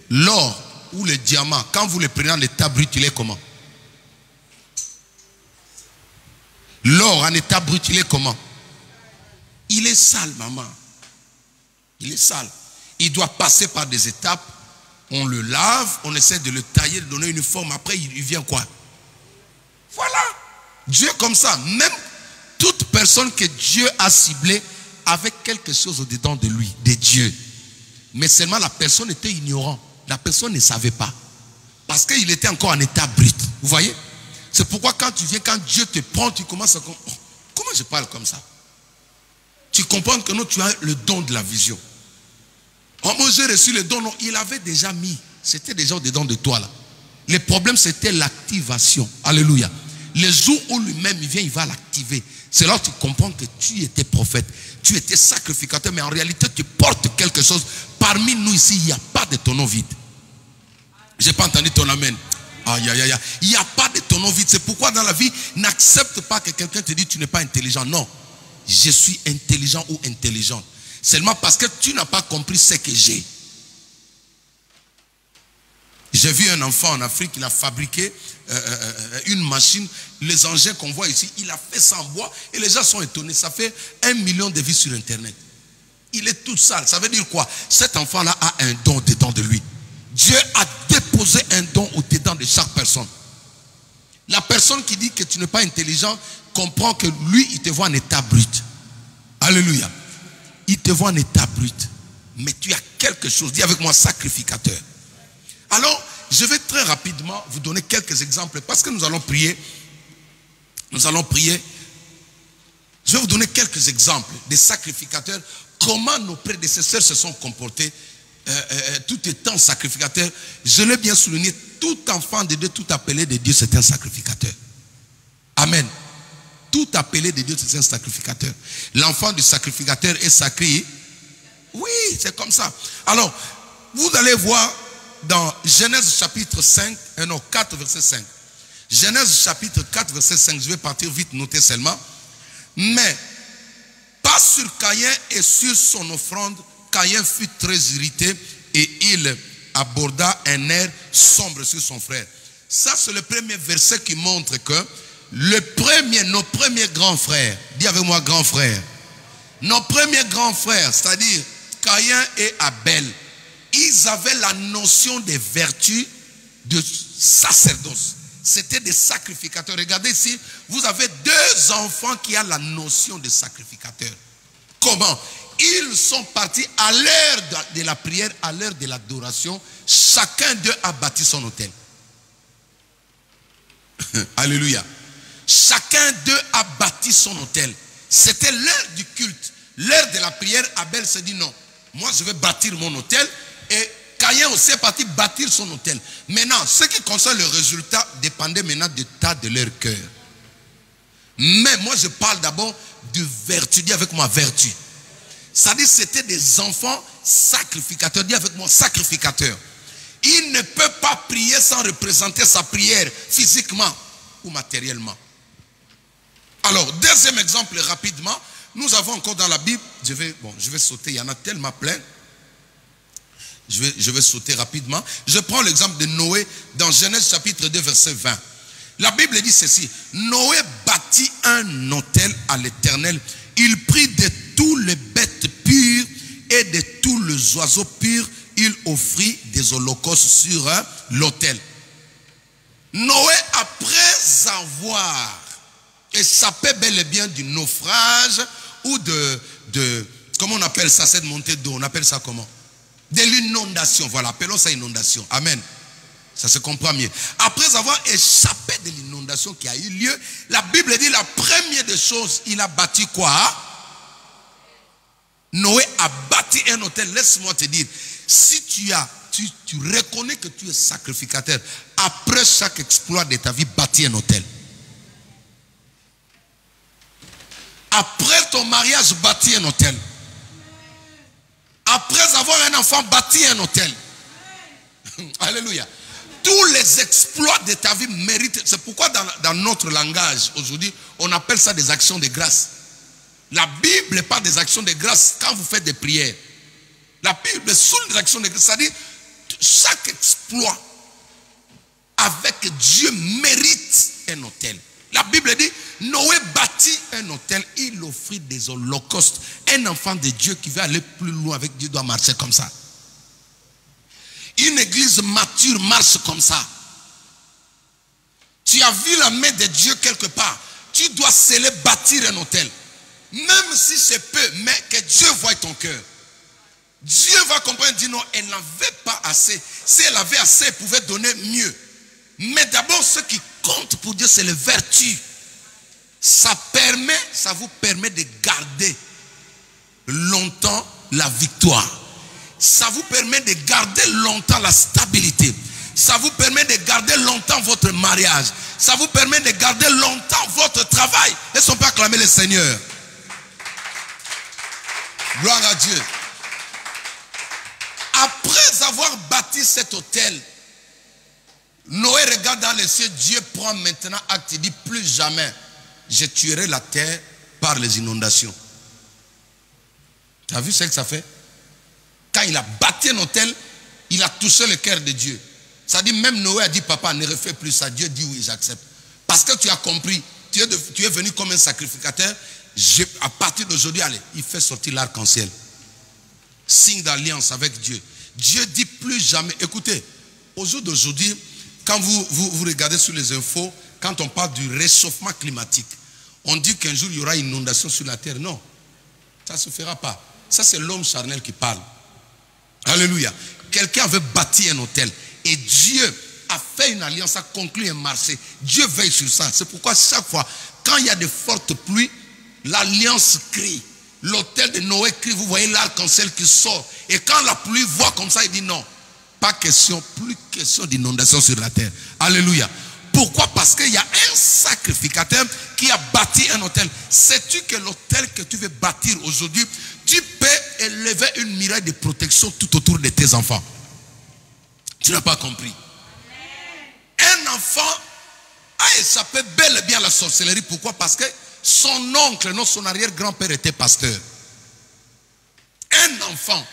l'or ou le diamant, quand vous le prenez en état brut, il est comment? L'or en état brut, il est comment? Il est sale, maman. Il est sale. Il doit passer par des étapes. On le lave, on essaie de le tailler, de donner une forme. Après, il vient quoi? Voilà. Dieu est comme ça. Même toute personne que Dieu a ciblée avec quelque chose au-dedans de lui, de Dieu. Mais seulement la personne était ignorante. La personne ne savait pas. Parce qu'il était encore en état brut. Vous voyez? C'est pourquoi quand tu viens, quand Dieu te prend, tu commences à comprendre. Oh, comment je parle comme ça? Tu comprends que non, tu as le don de la vision. Oh, moi j'ai reçu le don. Non, il avait déjà mis. C'était déjà au-dedans de toi là. Le problème c'était l'activation. Alléluia. Le jour où lui-même il vient, il va l'activer. C'est là que tu comprends que tu étais prophète. Tu étais sacrificateur. Mais en réalité, tu portes quelque chose. Parmi nous ici, il n'y a pas de tonneau vide. Je n'ai pas entendu ton amen. Aïe, aïe, aïe. Il n'y a pas de tonneau vide. C'est pourquoi dans la vie, n'accepte pas que quelqu'un te dise tu n'es pas intelligent. Non. Je suis intelligent ou intelligente. Seulement parce que tu n'as pas compris ce que j'ai. J'ai vu un enfant en Afrique, il a fabriqué une machine. Les engins qu'on voit ici, il a fait ça en bois. Et les gens sont étonnés. Ça fait 1 million de vues sur Internet. Il est tout sale. Ça veut dire quoi? Cet enfant-là a un don dedans de lui. Dieu a déposé un don au-dedans de chaque personne. La personne qui dit que tu n'es pas intelligent comprend que lui, il te voit en état brut. Alléluia. Il te voit en état brut. Mais tu as quelque chose. Dis avec moi, sacrificateur. Alors, je vais très rapidement vous donner quelques exemples parce que nous allons prier. Nous allons prier. Je vais vous donner quelques exemples des sacrificateurs. Comment nos prédécesseurs se sont comportés tout étant sacrificateur. Je l'ai bien souligné, tout enfant de Dieu, tout appelé de Dieu, c'est un sacrificateur. Amen. Tout appelé de Dieu, c'est un sacrificateur. L'enfant du sacrificateur est sacré. Oui, c'est comme ça. Alors, vous allez voir dans Genèse chapitre 4, verset 5. Genèse chapitre 4, verset 5. Je vais partir vite, noter seulement. Mais, pas sur Caïn et sur son offrande, Caïn fut très irrité et il aborda un air sombre sur son frère. Ça, c'est le premier verset qui montre que nos premiers grands frères, dis avec moi grand frère, nos premiers grands frères, c'est-à-dire Caïn et Abel, ils avaient la notion des vertus de sacerdoce. C'était des sacrificateurs. Regardez ici, vous avez 2 enfants qui ont la notion de sacrificateur. Comment? Ils sont partis à l'heure de la prière, à l'heure de l'adoration. Chacun d'eux a bâti son autel. Alléluia. Chacun d'eux a bâti son autel. C'était l'heure du culte. L'heure de la prière, Abel s'est dit non. Moi, je vais bâtir mon autel. Et Caïn aussi est parti bâtir son autel. Maintenant, ce qui concerne le résultat dépendait maintenant du tas de leur cœur. Mais moi, je parle d'abord de vertu. Dis avec moi, vertu. C'est-à-dire c'était des enfants sacrificateurs. Dis avec moi, sacrificateurs. Il ne peut pas prier sans représenter sa prière physiquement ou matériellement. Alors, deuxième exemple rapidement. Nous avons encore dans la Bible, je vais sauter, il y en a tellement plein. Je vais sauter rapidement. Je prends l'exemple de Noé dans Genèse chapitre 2 verset 20. La Bible dit ceci. Noé bâtit un autel à l'Éternel. Il prit de tous les bêtes pures et de tous les oiseaux purs. Il offrit des holocaustes sur l'autel. Noé, après avoir échappé bel et bien du naufrage ou comment on appelle ça, cette montée d'eau, on appelle ça comment? De l'inondation, voilà, appelons ça inondation. Amen. Ça se comprend mieux. Après avoir échappé de l'inondation qui a eu lieu, la Bible dit la première des choses, il a bâti quoi? Noé a bâti un autel. Laisse-moi te dire, si tu reconnais que tu es sacrificateur, après chaque exploit de ta vie, bâtis un autel. Après ton mariage, bâtis un autel. Après avoir un enfant, bâtis un autel. Alléluia. Tous les exploits de ta vie méritent. C'est pourquoi dans notre langage, aujourd'hui, on appelle ça des actions de grâce. La Bible parle des actions de grâce quand vous faites des prières. La Bible, sous l'action de Christ, c'est-à-dire chaque exploit avec Dieu mérite un autel. La Bible dit, Noé bâtit un autel, il offrit des holocaustes. Un enfant de Dieu qui veut aller plus loin avec Dieu doit marcher comme ça. Une église mature marche comme ça. Tu as vu la main de Dieu quelque part. Tu dois sceller, bâtir un autel. Même si c'est peu, mais que Dieu voie ton cœur. Dieu va comprendre, dit non, elle n'avait pas assez. Si elle avait assez, elle pouvait donner mieux. Mais d'abord, ce qui compte pour Dieu, c'est les vertus. Ça vous permet de garder longtemps la victoire. Ça vous permet de garder longtemps la stabilité. Ça vous permet de garder longtemps votre mariage. Ça vous permet de garder longtemps votre travail. Est-ce qu'on peut acclamer le Seigneur? Gloire à Dieu. Après avoir bâti cet autel, Noé regarde dans les cieux. Dieu prend maintenant acte. Il dit plus jamais je tuerai la terre par les inondations. Tu as vu ce que ça fait? Quand il a bâti un autel, il a touché le cœur de Dieu. Ça dit, même Noé a dit, papa, ne refais plus ça. Dieu dit, oui, j'accepte. Parce que tu as compris, tu es venu comme un sacrificateur. À partir d'aujourd'hui, allez, il fait sortir l'arc-en-ciel. Signe d'alliance avec Dieu. Dieu dit plus jamais. Écoutez, au jour d'aujourd'hui, quand vous regardez sur les infos, quand on parle du réchauffement climatique, on dit qu'un jour il y aura une inondation sur la terre. Non, ça ne se fera pas. Ça, c'est l'homme charnel qui parle. Alléluia. Quelqu'un avait bâti un hôtel et Dieu a fait une alliance, a conclu un marché. Dieu veille sur ça. C'est pourquoi chaque fois, quand il y a de fortes pluies, l'alliance crie. L'hôtel de Noé crie. Vous voyez l'arc-en-ciel qui sort. Et quand la pluie voit comme ça, il dit non. Pas question, plus question d'inondation sur la terre. Alléluia. Pourquoi? Parce qu'il y a un sacrificateur qui a bâti un hôtel. Sais-tu que l'hôtel que tu veux bâtir aujourd'hui, tu peux élever une muraille de protection tout autour de tes enfants? Tu n'as pas compris. Un enfant a échappé bel et bien à la sorcellerie. Pourquoi? Parce que son oncle, non, son arrière-grand-père était pasteur. Un enfant,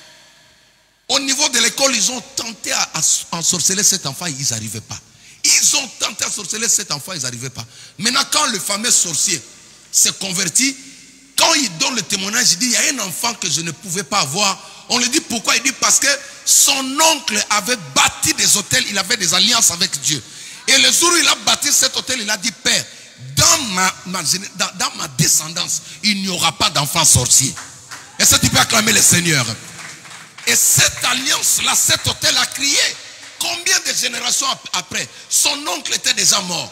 au niveau de l'école, ils ont tenté à ensorceler cet enfant, ils n'arrivaient pas. Ils ont tenté à sorceler cet enfant, ils n'arrivaient pas. Maintenant, quand le fameux sorcier s'est converti, quand il donne le témoignage, il dit, il y a un enfant que je ne pouvais pas avoir. On lui dit pourquoi? Il dit parce que son oncle avait bâti des hôtels, il avait des alliances avec Dieu. Et le jour où il a bâti cet hôtel, il a dit, Père, dans ma descendance, il n'y aura pas d'enfant sorcier. Est-ce que tu peux acclamer le Seigneur? Et cette alliance-là, cet hôtel a crié. Combien de générations après, son oncle était déjà mort.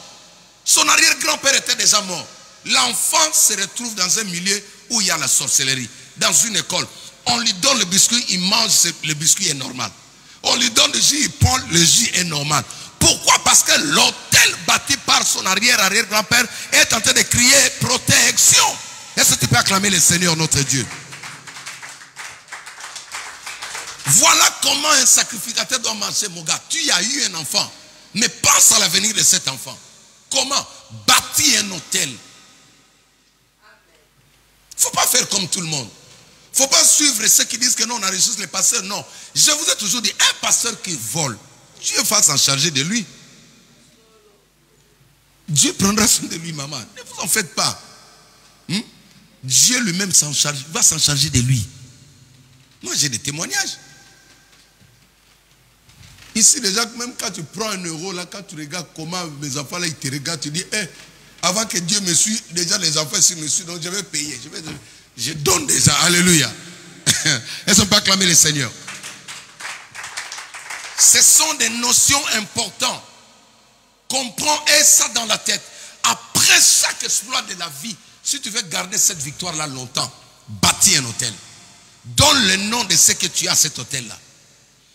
Son arrière-grand-père était déjà mort. L'enfant se retrouve dans un milieu où il y a la sorcellerie. Dans une école, on lui donne le biscuit, il mange, le biscuit est normal. On lui donne le jus, il prend, le jus est normal. Pourquoi? Parce que l'hôtel bâti par son arrière-arrière-grand-père est en train de crier protection. Est-ce que tu peux acclamer le Seigneur notre Dieu? Voilà comment un sacrificateur doit marcher, mon gars. Tu as eu un enfant, mais pense à l'avenir de cet enfant. Comment? Bâtir un hôtel. Il ne faut pas faire comme tout le monde. Il ne faut pas suivre ceux qui disent que non, on enregistre les pasteurs. Non. Je vous ai toujours dit, un pasteur qui vole, Dieu va s'en charger de lui. Dieu prendra soin de lui, maman. Ne vous en faites pas. Dieu lui-même va s'en charger de lui. Moi, j'ai des témoignages. Ici, déjà, même quand tu prends 1 euro, là, quand tu regardes comment mes enfants, là, ils te regardent, tu dis, avant que Dieu me suive, déjà les enfants ici me suivent, donc je vais payer. Je donne déjà. Alléluia. Est-ce qu'on peut acclamer le Seigneur? Ce sont des notions importantes. Comprends ça dans la tête. Après chaque exploit de la vie, si tu veux garder cette victoire-là longtemps, bâtis un hôtel. Donne le nom de ce que tu as, cet hôtel-là.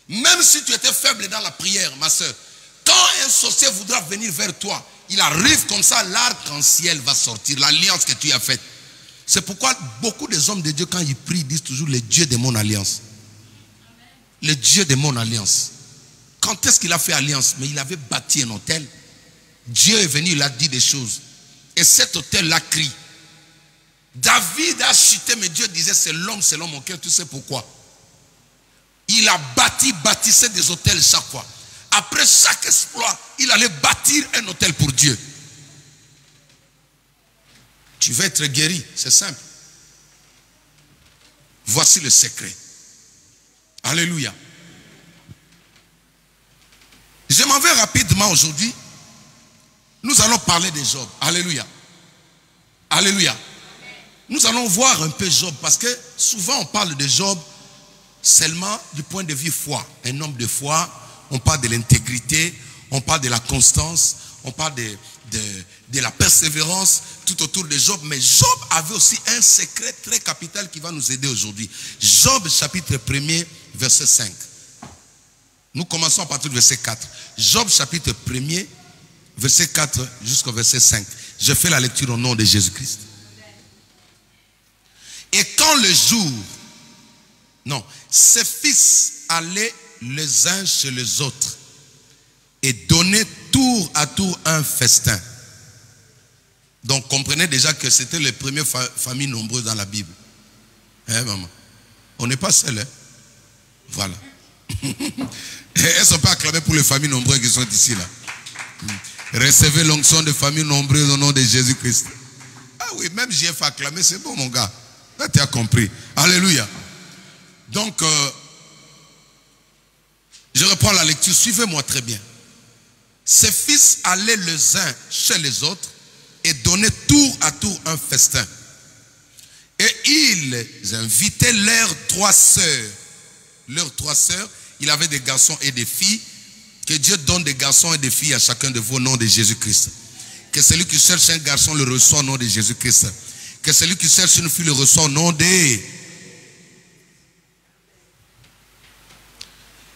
Même si tu étais faible dans la prière, ma soeur, quand un sorcier voudra venir vers toi, il arrive comme ça, l'arc-en-ciel va sortir, l'alliance que tu as faite. C'est pourquoi beaucoup des hommes de Dieu, quand ils prient, disent toujours le Dieu de mon alliance. Le Dieu de mon alliance. Quand est-ce qu'il a fait alliance? Mais il avait bâti un hôtel. Dieu est venu, il a dit des choses. Et cet hôtel-là crie. David a chuté, mais Dieu disait, c'est l'homme selon mon cœur. Tu sais pourquoi? il a bâtissait des hôtels chaque fois. Après chaque exploit, il allait bâtir un hôtel pour Dieu. Tu veux être guéri, c'est simple. Voici le secret. Alléluia. Je m'en vais rapidement aujourd'hui. Nous allons parler de Job. Alléluia. Alléluia. Nous allons voir un peu Job parce que souvent on parle de Job seulement du point de vue foi. Un homme de foi, on parle de l'intégrité, on parle de la constance, on parle de la persévérance tout autour de Job. Mais Job avait aussi un secret très capital qui va nous aider aujourd'hui. Job chapitre 1er, verset 5. Nous commençons à partir du verset 4. Job chapitre 1er, verset 4 jusqu'au verset 5. Je fais la lecture au nom de Jésus-Christ. Et quand le jour, ses fils allaient les uns chez les autres et donnaient tour à tour un festin. Donc comprenez déjà que c'était les premières familles nombreuses dans la Bible. Hein, maman? On n'est pas seul, hein? Voilà. Elles sont pas acclamées pour les familles nombreuses qui sont ici là. Recevez l'onction de familles nombreuses au nom de Jésus-Christ. Ah oui, même JF acclamé, c'est bon mon gars. Là tu as compris. Alléluia. Donc, je reprends la lecture. Suivez-moi très bien. Ses fils allaient les uns chez les autres et donnaient tour à tour un festin. Et ils invitaient leurs 3 sœurs. Leurs 3 sœurs, il avait des garçons et des filles. Que Dieu donne des garçons et des filles à chacun de vous au nom de Jésus-Christ. Que celui qui cherche un garçon le reçoit au nom de Jésus-Christ. Que celui qui cherche une fille le reçoit au nom de...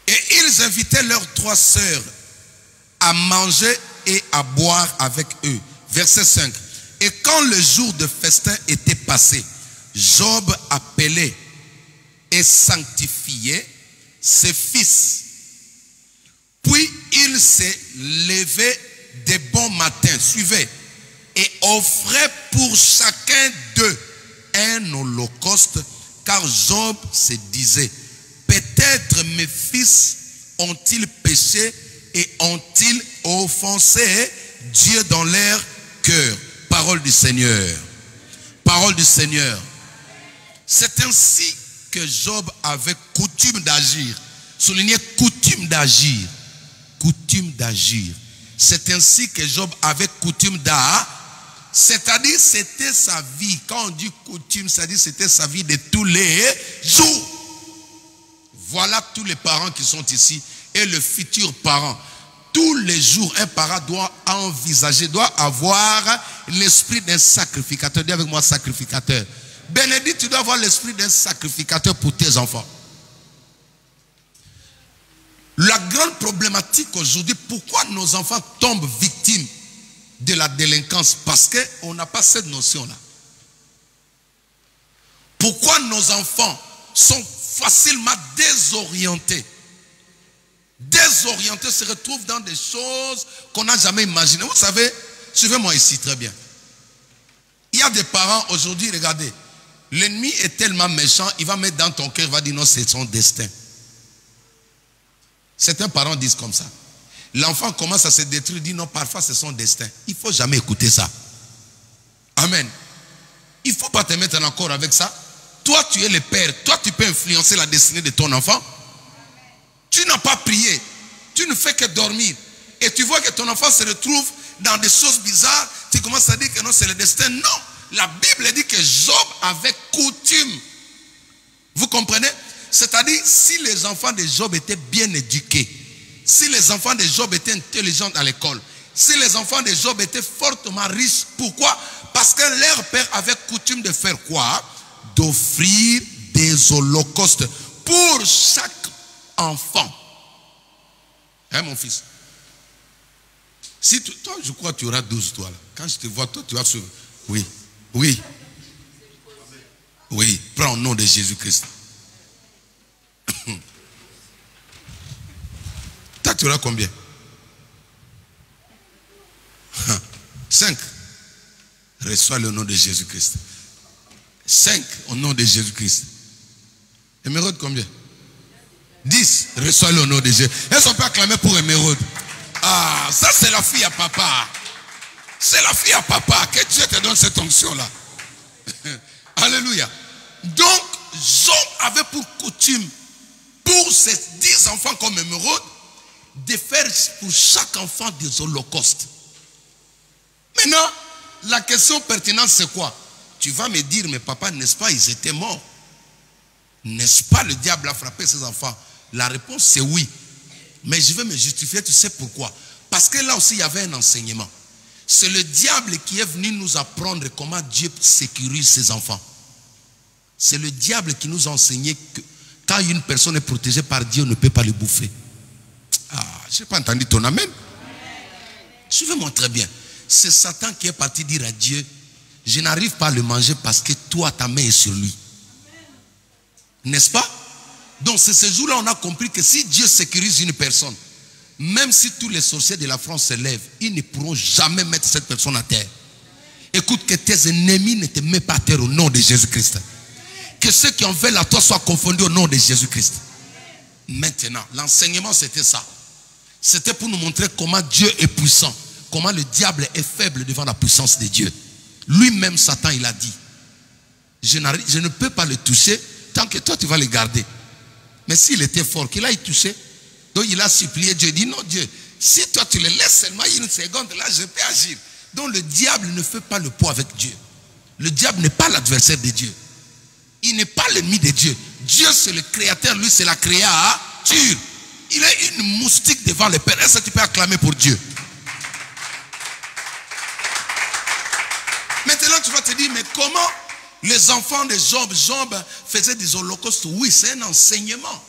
Et ils invitaient leurs 3 sœurs à manger et à boire avec eux. Verset 5. Et quand le jour de festin était passé, Job appelait et sanctifiait ses fils. Puis il s'est levé de bon matin, suivez, et offrait pour chacun d'eux un holocauste, car Job se disait, peut-être mes fils ont-ils péché et ont-ils offensé Dieu dans leur cœur. Parole du Seigneur. Parole du Seigneur. C'est ainsi que Job avait coutume d'agir. Soulignez coutume d'agir. Coutume d'agir. C'est ainsi que Job avait coutume d'agir. C'est-à-dire c'était sa vie. Quand on dit coutume, c'est-à-dire c'était sa vie de tous les jours. Voilà tous les parents qui sont ici et le futur parent. Tous les jours, un parent doit envisager, doit avoir l'esprit d'un sacrificateur. Dis avec moi sacrificateur. Bénédicte, tu dois avoir l'esprit d'un sacrificateur pour tes enfants. La grande problématique aujourd'hui, pourquoi nos enfants tombent victimes de la délinquance? Parce qu'on n'a pas cette notion-là. Pourquoi nos enfants sont facilement désorientés? Désorientés, se retrouvent dans des choses qu'on n'a jamais imaginées. Vous savez, suivez-moi ici très bien. Il y a des parents aujourd'hui, regardez, l'ennemi est tellement méchant, il va mettre dans ton cœur, il va dire non, c'est son destin. Certains parents disent comme ça. L'enfant commence à se détruire, dit non, parfois c'est son destin. Il ne faut jamais écouter ça. Amen. Il ne faut pas te mettre en accord avec ça. Toi, tu es le père. Toi, tu peux influencer la destinée de ton enfant. Tu n'as pas prié. Tu ne fais que dormir. Et tu vois que ton enfant se retrouve dans des choses bizarres. Tu commences à dire que non, c'est le destin. Non. La Bible dit que Job avait coutume. Vous comprenez? C'est-à-dire, si les enfants de Job étaient bien éduqués, si les enfants de Job étaient intelligents à l'école, si les enfants de Job étaient fortement riches, pourquoi? Parce que leur père avait coutume de faire quoi? D'offrir des holocaustes pour chaque enfant. Hein, mon fils? Si toi, je crois que tu auras 12, toi. Là. Quand je te vois, toi, tu vas se... Oui, oui. Oui, prends au nom de Jésus-Christ. Toi, tu auras combien? 5. Reçois le nom de Jésus-Christ. 5 au nom de Jésus-Christ. Émeraude combien? 10. Reçois le nom de Jésus. Elles sont pas acclamées pour émeraude. Ah, ça c'est la fille à papa. C'est la fille à papa. Que Dieu te donne cette onction-là. Alléluia. Donc, Job avait pour coutume, pour ses 10 enfants comme émeraude, de faire pour chaque enfant des holocaustes. Maintenant, la question pertinente c'est quoi? Tu vas me dire, mais papa, n'est-ce pas, ils étaient morts? N'est-ce pas, le diable a frappé ses enfants? La réponse c'est oui. Mais je vais me justifier, tu sais pourquoi? Parce que là aussi il y avait un enseignement. C'est le diable qui est venu nous apprendre comment Dieu sécurise ses enfants. C'est le diable qui nous a enseigné que quand une personne est protégée par Dieu, on ne peut pas le bouffer. Ah, je n'ai pas entendu ton amen. Suivez-moi très bien. C'est Satan qui est parti dire à Dieu, je n'arrive pas à le manger parce que toi, ta main est sur lui. N'est-ce pas? Donc c'est ce jour-là on a compris que si Dieu sécurise une personne, même si tous les sorciers de la France se lèvent, ils ne pourront jamais mettre cette personne à terre. Écoute, que tes ennemis ne te mettent pas à terre au nom de Jésus-Christ. Que ceux qui en veulent à toi soient confondus au nom de Jésus-Christ. Maintenant, l'enseignement c'était ça. C'était pour nous montrer comment Dieu est puissant. Comment le diable est faible devant la puissance de Dieu. Lui-même, Satan, il a dit, je ne peux pas le toucher tant que toi tu vas le garder. Mais s'il était fort, qu'il aille toucher. Donc il a supplié Dieu. Il dit non Dieu, si toi tu le laisses seulement une seconde, là je peux agir. Donc le diable ne fait pas le poids avec Dieu. Le diable n'est pas l'adversaire de Dieu. Il n'est pas l'ennemi de Dieu. Dieu c'est le créateur, lui c'est la créature. Il est une moustique devant le Père. Est-ce que tu peux acclamer pour Dieu? Maintenant tu vas te dire, mais comment les enfants de Job faisaient des holocaustes? Oui, c'est un enseignement.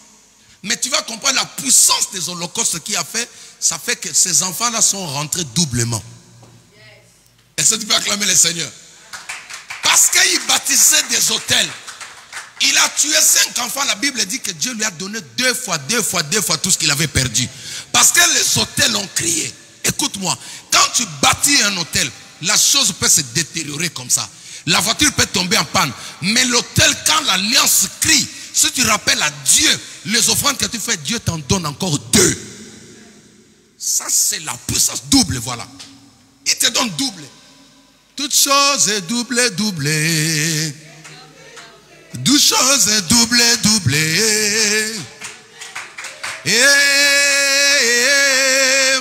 Mais tu vas comprendre la puissance des holocaustes qu'il a fait. Ça fait que ces enfants-là sont rentrés doublement. Est-ce que tu peux acclamer le Seigneur? Parce qu'il bâtissait des hôtels. Il a tué 5 enfants. La Bible dit que Dieu lui a donné 2 fois tout ce qu'il avait perdu. Parce que les hôtels ont crié. Écoute-moi, quand tu bâtis un hôtel, la chose peut se détériorer comme ça. La voiture peut tomber en panne. Mais l'hôtel, quand l'alliance crie, si tu rappelles à Dieu les offrandes que tu fais, Dieu t'en donne encore 2. Ça c'est la puissance double, voilà. Il te donne double. Toute chose est doublée. Toute chose est doublée. Et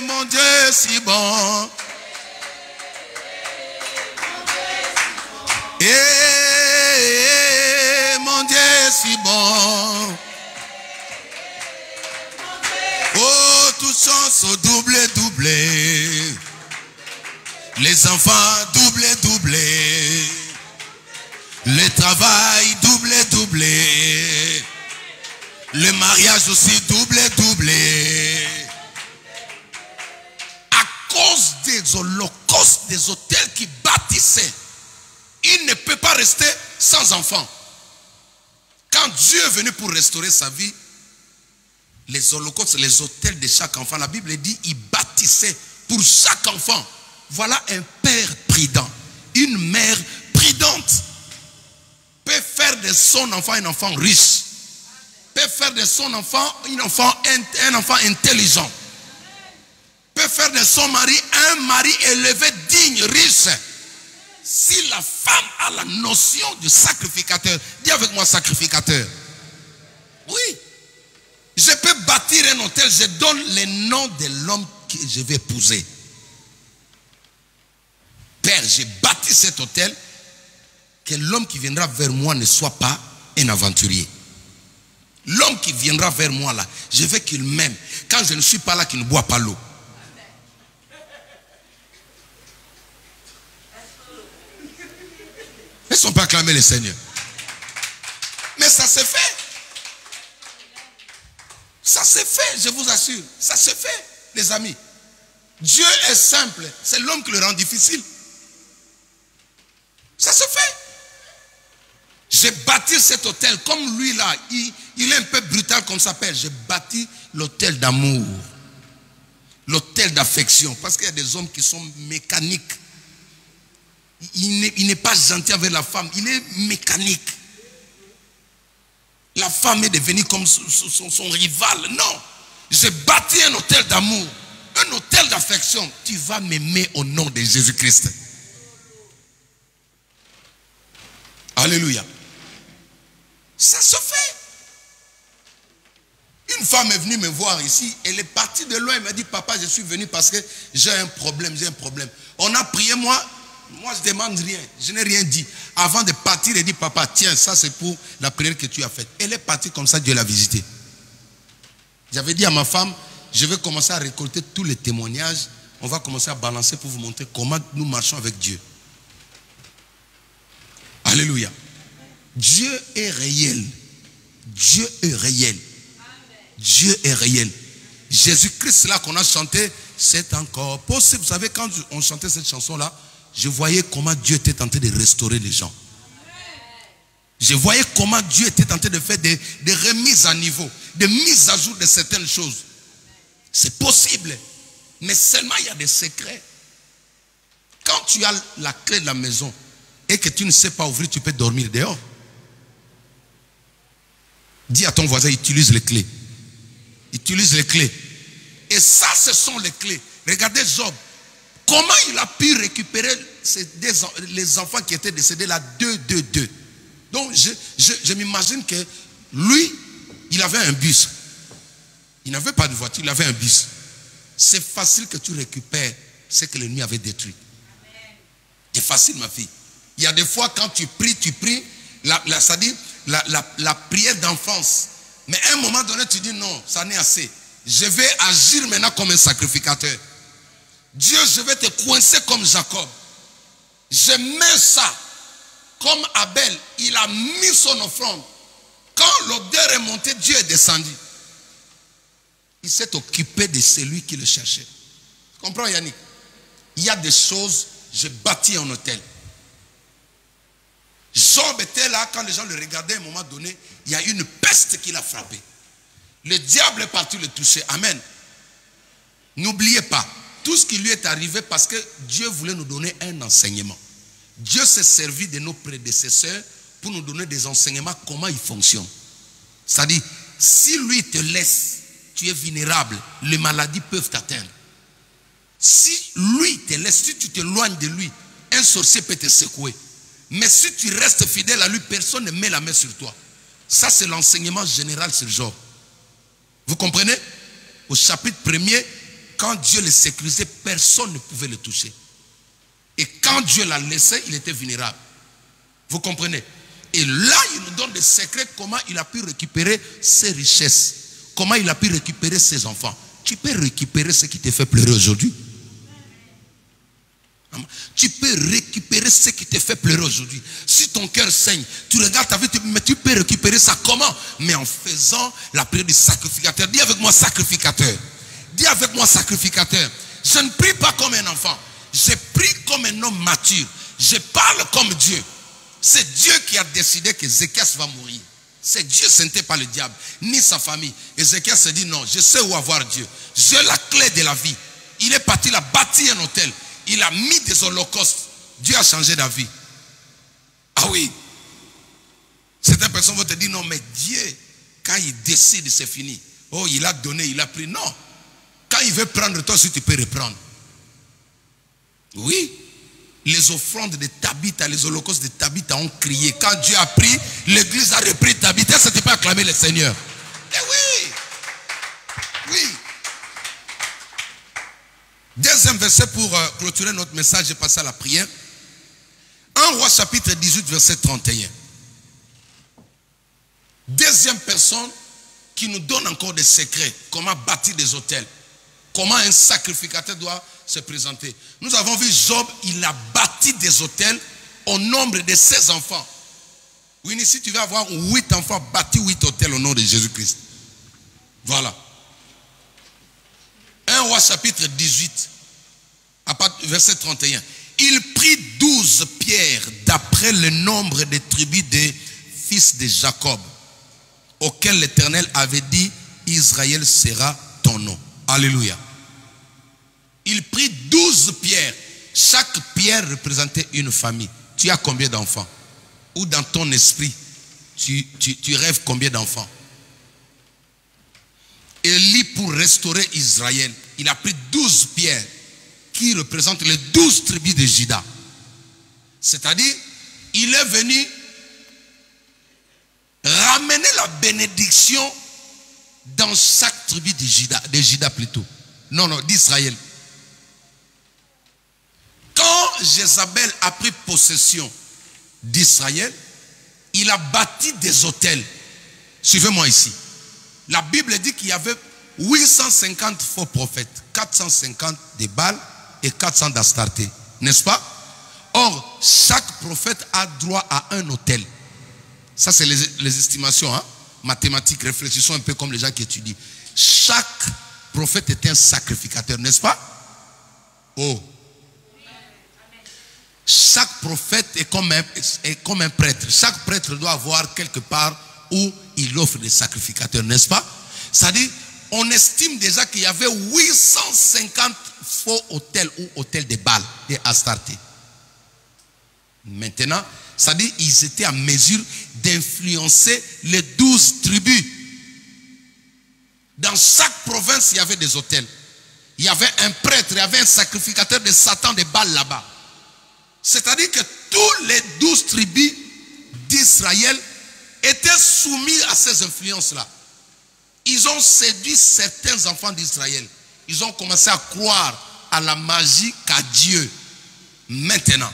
mon Dieu est si bon. Et mon Dieu est si bon. Oh, toutes choses sont doublées. Les enfants doublés. Le travail doublé. Le mariage aussi doublé. À cause des holocaustes, des hôtels qui bâtissaient, il ne peut pas rester sans enfants. Quand Dieu est venu pour restaurer sa vie, les holocaustes, les hôtels de chaque enfant, la Bible dit, il bâtissait pour chaque enfant. Voilà un père prudent. Une mère prudente peut faire de son enfant un enfant riche. Peut faire de son enfant un enfant intelligent. Peut faire de son mari un mari élevé, digne, riche. Si la femme a la notion du sacrificateur, dis avec moi sacrificateur. Oui. Je peux bâtir un hôtel, je donne le nom de l'homme que je vais épouser. Père, j'ai bâti cet hôtel, que l'homme qui viendra vers moi ne soit pas un aventurier. L'homme qui viendra vers moi là, je veux qu'il m'aime. Quand je ne suis pas là, qu'il ne boit pas l'eau. Ils ne sont pas acclamés les seigneurs. Mais ça s'est fait. Ça s'est fait, je vous assure. Ça s'est fait, les amis. Dieu est simple. C'est l'homme qui le rend difficile. Ça se fait. J'ai bâti cet hôtel comme lui là. Il est un peu brutal comme ça s'appelle. J'ai bâti l'hôtel d'amour. L'hôtel d'affection. Parce qu'il y a des hommes qui sont mécaniques. Il n'est pas gentil avec la femme. Il est mécanique. La femme est devenue comme son rival. Non. J'ai bâti un hôtel d'amour, un hôtel d'affection. Tu vas m'aimer au nom de Jésus-Christ. Alléluia. Ça se fait. Une femme est venue me voir ici. Elle est partie de loin. Elle m'a dit, papa, je suis venu parce que j'ai un problème. On a prié, moi je demande rien. Je n'ai rien dit. Avant de partir, elle dit, papa, tiens, ça c'est pour la prière que tu as faite. Elle est partie comme ça, Dieu l'a visitée. J'avais dit à ma femme, je vais commencer à récolter tous les témoignages. On va commencer à balancer pour vous montrer comment nous marchons avec Dieu. Alléluia. Dieu est réel. Dieu est réel. Dieu est réel. Jésus-Christ là qu'on a chanté, c'est encore possible. Vous savez, quand on chantait cette chanson-là, je voyais comment Dieu était tenté de restaurer les gens. Je voyais comment Dieu était tenté de faire des remises à niveau, des mises à jour de certaines choses. C'est possible. Mais seulement il y a des secrets. Quand tu as la clé de la maison et que tu ne sais pas ouvrir, tu peux dormir dehors. Dis à ton voisin, utilise les clés. Utilise les clés. Et ça, ce sont les clés. Regardez Job. Comment il a pu récupérer les enfants qui étaient décédés là, 2. Donc, je m'imagine que lui, il avait un bus. Il n'avait pas de voiture, il avait un bus. C'est facile que tu récupères ce que l'ennemi avait détruit. C'est facile, ma fille. Il y a des fois, quand tu pries, c'est-à-dire la prière d'enfance. Mais à un moment donné, tu dis non, ça n'est assez. Je vais agir maintenant comme un sacrificateur. Dieu, je vais te coincer comme Jacob. Je mets ça. Comme Abel, il a mis son offrande. Quand l'odeur est montée, Dieu est descendu. Il s'est occupé de celui qui le cherchait. Tu comprends, Yannick? Il y a des choses, j'ai bâti un hôtel. Job était là, quand les gens le regardaient, à un moment donné, il y a une peste qui l'a frappé. Le diable est parti le toucher. Amen. N'oubliez pas, tout ce qui lui est arrivé parce que Dieu voulait nous donner un enseignement. Dieu s'est servi de nos prédécesseurs pour nous donner des enseignements, comment ils fonctionnent. C'est-à-dire, si lui te laisse, tu es vulnérable, les maladies peuvent t'atteindre. Si lui te laisse, si tu t'éloignes de lui, un sorcier peut te secouer. Mais si tu restes fidèle à lui, personne ne met la main sur toi. Ça, c'est l'enseignement général sur Job. Vous comprenez? Au chapitre 1er, quand Dieu le sécurisait, personne ne pouvait le toucher. Et quand Dieu l'a laissé, il était vulnérable. Vous comprenez? Et là, il nous donne des secrets, comment il a pu récupérer ses richesses. Comment il a pu récupérer ses enfants. Tu peux récupérer ce qui te fait pleurer aujourd'hui. Tu peux récupérer ce qui te fait pleurer aujourd'hui. Si ton cœur saigne, tu regardes ta vie, mais tu peux récupérer ça comment? Mais en faisant la prière du sacrificateur. Dis avec moi sacrificateur. Dis avec moi sacrificateur. Je ne prie pas comme un enfant. Je prie comme un homme mature. Je parle comme Dieu. C'est Dieu qui a décidé que Ézéchias va mourir. C'est Dieu, ce n'était pas le diable, ni sa famille. Ézéchias se dit non, je sais où avoir Dieu. J'ai la clé de la vie. Il est parti, il a bâti un hôtel. Il a mis des holocaustes. Dieu a changé la vie. Ah oui. Certaines personnes vont te dire non, mais Dieu, quand il décide, c'est fini. Oh, il a donné, il a pris. Non. Quand il veut prendre, toi aussi tu peux reprendre. Oui. Les offrandes de Tabitha, les holocaustes de Tabitha ont crié. Quand Dieu a pris, l'église a repris Tabitha. Ça ne peut pas acclamer le Seigneur. Eh oui. Oui. Deuxième verset pour clôturer notre message et passer à la prière. 1 Roi chapitre 18 verset 31. Deuxième personne qui nous donne encore des secrets. Comment bâtir des hôtels. Comment un sacrificateur doit se présenter. Nous avons vu Job, il a bâti des hôtels au nombre de ses enfants. Oui, si tu veux avoir 8 enfants, bâti 8 hôtels au nom de Jésus-Christ. Voilà. 1 Roi chapitre 18, verset 31. Il prit 12 pierres d'après le nombre des tribus des fils de Jacob, auxquels l'Éternel avait dit, Israël sera ton nom. Alléluia. Il prit 12 pierres. Chaque pierre représentait une famille. Tu as combien d'enfants? Ou dans ton esprit, tu rêves combien d'enfants? Élie, pour restaurer Israël, il a pris 12 pierres qui représentent les 12 tribus de Juda. C'est-à-dire, il est venu ramener la bénédiction dans chaque tribu de Juda plutôt. Non, d'Israël. Quand Jézabel a pris possession d'Israël, il a bâti des autels. Suivez-moi ici. La Bible dit qu'il y avait 850 faux prophètes, 450 de Baal et 400 d'Astarté. N'est-ce pas? Or, chaque prophète a droit à un autel. Ça, c'est les estimations, hein? Mathématiques, réfléchissons un peu comme les gens qui étudient. Chaque prophète est un sacrificateur, n'est-ce pas? Oh. Chaque prophète est comme un prêtre. Chaque prêtre doit avoir quelque part où il offre des sacrificateurs, n'est-ce pas? C'est-à-dire, on estime déjà qu'il y avait 850 faux autels ou autels de Baal et Astarté. Maintenant, c'est-à-dire ils étaient en mesure d'influencer les 12 tribus. Dans chaque province, il y avait des autels. Il y avait un prêtre, il y avait un sacrificateur de Satan, de Baal là-bas. C'est-à-dire que tous les 12 tribus d'Israël étaient soumis à ces influences-là. Ils ont séduit certains enfants d'Israël. Ils ont commencé à croire à la magie qu'à Dieu. Maintenant,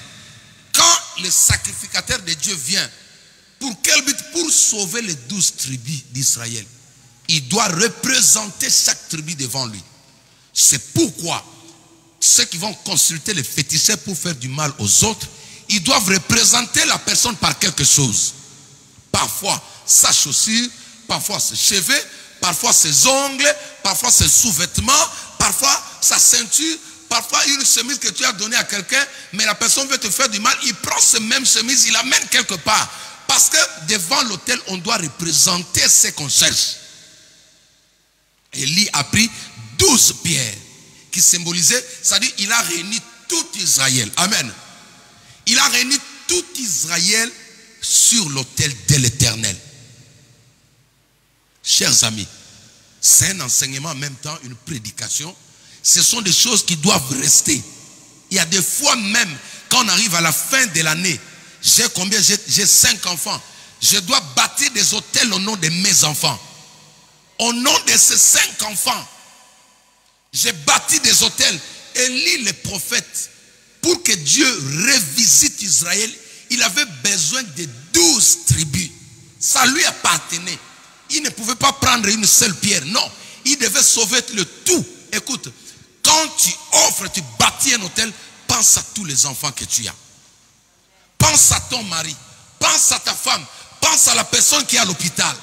quand le sacrificateur de Dieu vient, pour quel but? Pour sauver les 12 tribus d'Israël. Il doit représenter chaque tribu devant lui. C'est pourquoi ceux qui vont consulter les féticheurs pour faire du mal aux autres, ils doivent représenter la personne par quelque chose. Parfois sa chaussure, parfois ses cheveux, parfois ses ongles, parfois ses sous-vêtements, parfois sa ceinture, parfois une chemise que tu as donnée à quelqu'un, mais la personne veut te faire du mal, il prend cette même chemise, il l'amène quelque part. Parce que devant l'autel, on doit représenter ce qu'on cherche. Élie a pris 12 pierres qui symbolisaient, c'est-à-dire il a réuni tout Israël. Amen. Il a réuni tout Israël sur l'autel de l'Éternel. Chers amis, c'est un enseignement en même temps, une prédication. Ce sont des choses qui doivent rester. Il y a des fois même, quand on arrive à la fin de l'année, j'ai combien? J'ai 5 enfants. Je dois bâtir des autels au nom de mes enfants. Au nom de ces 5 enfants, j'ai bâti des autels. Élie le prophète, pour que Dieu revisite Israël, il avait besoin de 12 tribus. Ça lui appartenait. Il ne pouvait pas prendre une seule pierre. Non, il devait sauver le tout. Écoute, quand tu offres, tu bâtis un autel, pense à tous les enfants que tu as. Pense à ton mari, pense à ta femme, pense à la personne qui est à l'hôpital.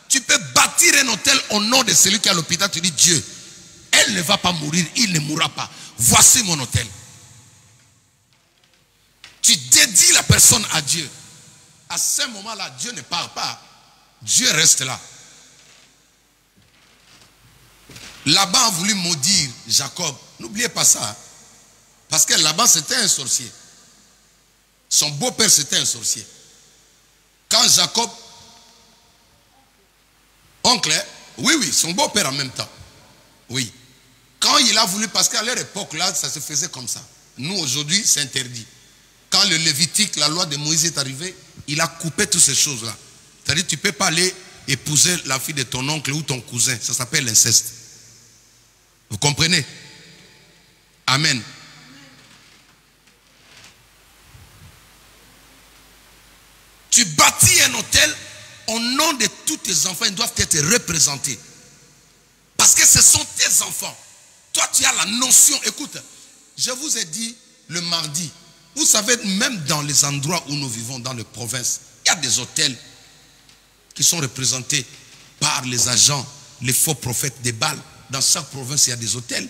Tu peux bâtir un autel au nom de celui qui est à l'hôpital. Tu dis, Dieu, elle ne va pas mourir, il ne mourra pas. Voici mon autel. Tu dédies la personne à Dieu. À ce moment-là, Dieu ne part pas. Dieu reste là. Laban a voulu maudire Jacob. N'oubliez pas ça. Parce que Laban, c'était un sorcier. Son beau-père, c'était un sorcier. Quand Jacob, oncle, oui, son beau-père en même temps. Oui. Quand il a voulu, parce qu'à leur époque, là, ça se faisait comme ça. Nous, aujourd'hui, c'est interdit. Quand le Lévitique, la loi de Moïse est arrivée, il a coupé toutes ces choses-là. C'est-à-dire, tu ne peux pas aller épouser la fille de ton oncle ou ton cousin. Ça s'appelle l'inceste. Vous comprenez? Amen. Tu bâtis un hôtel au nom de tous tes enfants. Ils doivent être représentés. Parce que ce sont tes enfants. Toi, tu as la notion. Écoute, je vous ai dit le mardi. Vous savez, même dans les endroits où nous vivons, dans les provinces, il y a des hôtels qui sont représentés par les agents, les faux prophètes des Baal. Dans chaque province, il y a des hôtels.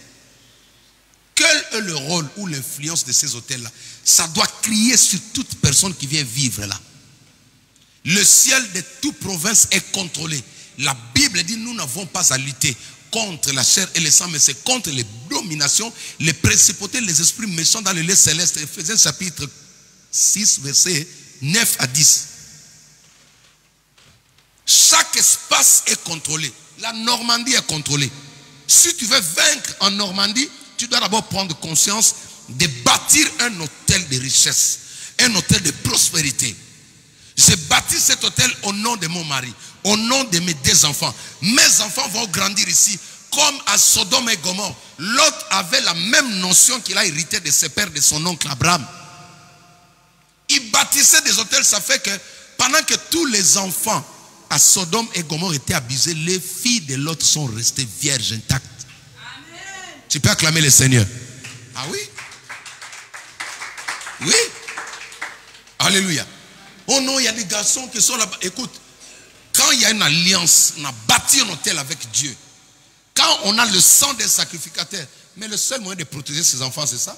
Quel est le rôle ou l'influence de ces hôtels-là? Ça doit crier sur toute personne qui vient vivre là. Le ciel de toute province est contrôlé. La Bible dit, nous n'avons pas à lutter contre la chair et le sang, mais c'est contre les dominations, les principautés, les esprits méchants dans le lieu céleste. Éphésiens chapitre 6, versets 9 à 10. Chaque espace est contrôlé. La Normandie est contrôlée. Si tu veux vaincre en Normandie, tu dois d'abord prendre conscience de bâtir un hôtel de richesse, un hôtel de prospérité. J'ai bâti cet hôtel au nom de mon mari, au nom de mes 2 enfants. Mes enfants vont grandir ici, comme à Sodome et Gomorrhe. Lot avait la même notion qu'il a hérité de ses pères, de son oncle Abraham. Il bâtissait des hôtels, ça fait que pendant que tous les enfants à Sodome et Gomorrhe étaient abusés, les filles de Lot sont restées vierges, intactes. Amen. Tu peux acclamer le Seigneur. Ah oui? Oui. Alléluia. Oh non, il y a des garçons qui sont là-bas. Écoute, quand il y a une alliance, on a bâti un hôtel avec Dieu. Quand on a le sang des sacrificateurs, mais le seul moyen de protéger ses enfants, c'est ça?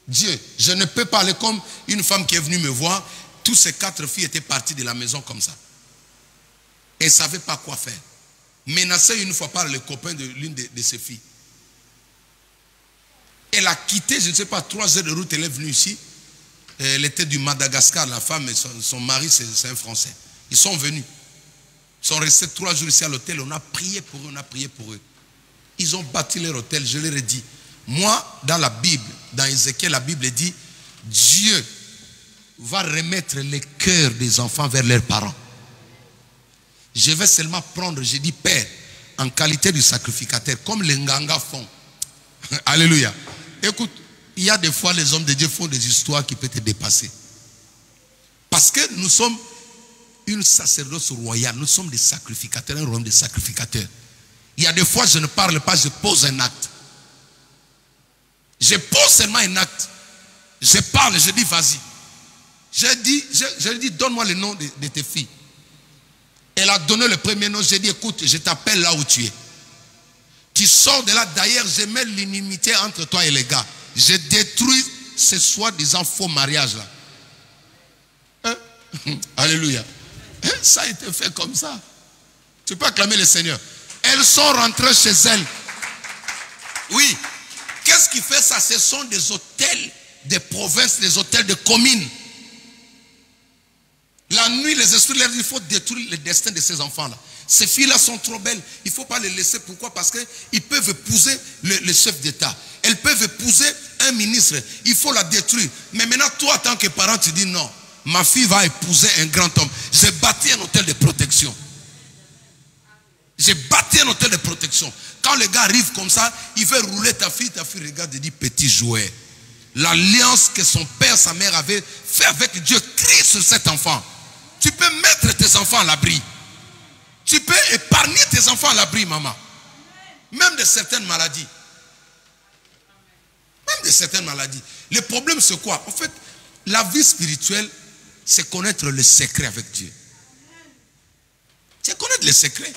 Dieu. Je ne peux pas aller comme une femme qui est venue me voir. Tous ces 4 filles étaient parties de la maison comme ça. Et ne savaient pas quoi faire. Menacée une fois par le copain de l'une de ses filles. Elle a quitté, je ne sais pas, 3 heures de route, elle est venue ici. Elle était du Madagascar, la femme, et son mari, c'est un Français. Ils sont venus. Ils sont restés 3 jours ici à l'hôtel. On a prié pour eux, on a prié pour eux. Ils ont bâti leur hôtel, je leur ai dit. Moi, dans la Bible, dans Ézéchiel, la Bible dit, Dieu va remettre les cœurs des enfants vers leurs parents. Je vais seulement prendre, j'ai dit, Père, en qualité du sacrificateur, comme les Nganga font. Alléluia. Écoute, il y a des fois, les hommes de Dieu font des histoires qui peuvent te dépasser. Parce que nous sommes une sacerdoce royale, nous sommes des sacrificateurs, un royaume de sacrificateurs. Il y a des fois, je ne parle pas, je pose un acte. Je pose seulement un acte. Je parle, je dis, vas-y. Je dis, donne-moi le nom de tes filles. Elle a donné le premier nom, j'ai dit, écoute, je t'appelle là où tu es. Tu sors de là, d'ailleurs, je mets l'inimité entre toi et les gars. Je détruis ce soi-disant faux mariage là. Hein? Alléluia. Hein? Ça a été fait comme ça. Tu peux acclamer le Seigneur. Elles sont rentrées chez elles. Oui. Qu'est-ce qui fait ça? Ce sont des hôtels de province, des hôtels de communes. La nuit, les esprits leur disent, il faut détruire le destin de ces enfants-là. Ces filles-là sont trop belles. Il ne faut pas les laisser. Pourquoi? Parce qu'ils peuvent épouser le chef d'État. Elles peuvent épouser un ministre. Il faut la détruire. Mais maintenant, toi, en tant que parent, tu dis non. Ma fille va épouser un grand homme. J'ai bâti un hôtel de protection. J'ai bâti un hôtel de protection. Quand le gars arrive comme ça, il veut rouler ta fille regarde et dit petit jouet. L'alliance que son père, sa mère avait fait avec Dieu crie sur cet enfant. Tu peux mettre tes enfants à l'abri. Tu peux épargner tes enfants à l'abri, maman. Même de certaines maladies. Même de certaines maladies. Le problème, c'est quoi? En fait, la vie spirituelle, c'est connaître le secret avec Dieu. C'est connaître le secret.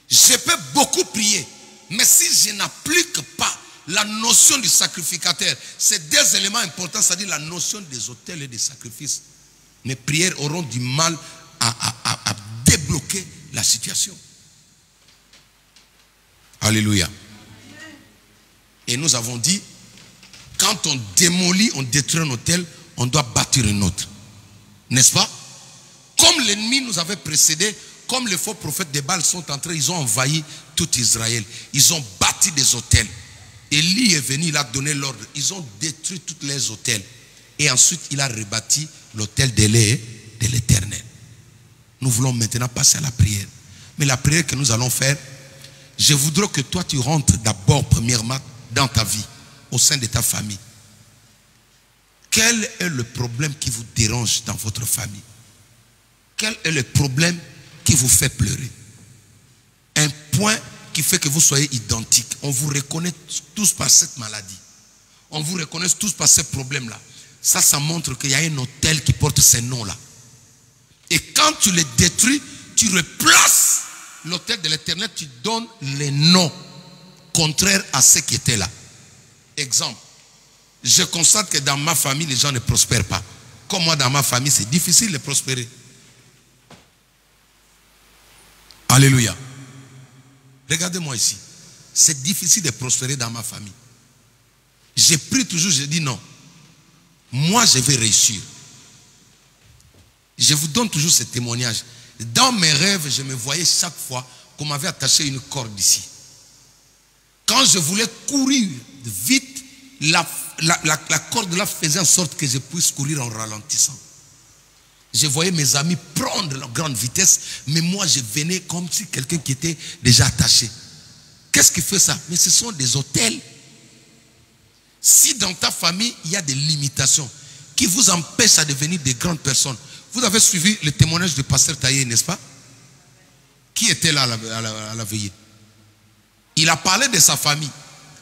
Je peux beaucoup prier, mais si je n'applique pas la notion du sacrificateur, c'est 2 éléments importants, c'est-à-dire la notion des autels et des sacrifices. Mes prières auront du mal à débloquer la situation. Alléluia. Et nous avons dit, quand on démolit, on détruit un hôtel, on doit bâtir un autre. N'est-ce pas? Comme l'ennemi nous avait précédé, comme les faux prophètes de Baal sont entrés, ils ont envahi tout Israël. Ils ont bâti des hôtels. Élie est venu, il a donné l'ordre. Ils ont détruit tous les hôtels. Et ensuite, il a rebâti l'hôtel de l'Éternel. Nous voulons maintenant passer à la prière. Mais la prière que nous allons faire, je voudrais que toi, tu rentres d'abord, premièrement, dans ta vie, au sein de ta famille. Quel est le problème qui vous dérange dans votre famille? Quel est le problème qui vous fait pleurer? Un point qui fait que vous soyez identiques. On vous reconnaît tous par cette maladie. On vous reconnaît tous par ce problème-là. Ça montre qu'il y a un hôtel qui porte ces noms-là. Et quand tu les détruis, tu replaces l'hôtel de l'Éternel, tu donnes les noms contraires à ceux qui étaient là. Exemple, je constate que dans ma famille, les gens ne prospèrent pas. Comme moi, dans ma famille, c'est difficile de prospérer. Alléluia. Regardez-moi ici. C'est difficile de prospérer dans ma famille. J'ai pris toujours, je dis non. Moi, je vais réussir. Je vous donne toujours ce témoignage. Dans mes rêves, je me voyais chaque fois qu'on m'avait attaché une corde ici. Quand je voulais courir vite, la corde là faisait en sorte que je puisse courir en ralentissant. Je voyais mes amis prendre la grande vitesse, mais moi je venais comme si quelqu'un qui était déjà attaché. Qu'est-ce qui fait ça? Mais ce sont des hôtels. Si dans ta famille, il y a des limitations qui vous empêchent à devenir des grandes personnes. Vous avez suivi le témoignage du pasteur Taillé, n'est-ce pas? Qui était là à la veillée? Il a parlé de sa famille.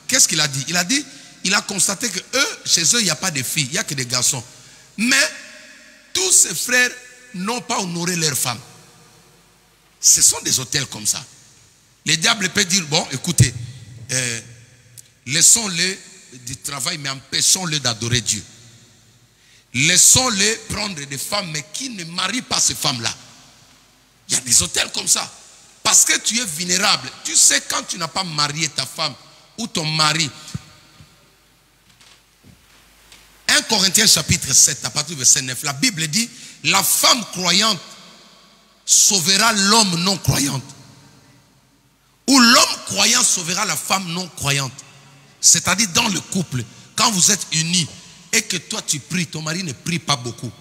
Qu'est-ce qu'il a dit? Il a constaté que chez eux, il n'y a pas de filles, il n'y a que des garçons. Mais tous ses frères n'ont pas honoré leurs femmes. Ce sont des hôtels comme ça. Les diables peuvent dire, bon, écoutez, laissons-les du travail, mais empêchons-les d'adorer Dieu. Laissons-les prendre des femmes, mais qui ne marient pas ces femmes-là. Il y a des hôtels comme ça. Parce que tu es vulnérable. Tu sais, quand tu n'as pas marié ta femme ou ton mari. 1 Corinthiens chapitre 7, à partir du verset 9, la Bible dit, la femme croyante sauvera l'homme non croyant. Ou l'homme croyant sauvera la femme non croyante. C'est-à-dire dans le couple, quand vous êtes unis et que toi tu pries, ton mari ne prie pas beaucoup.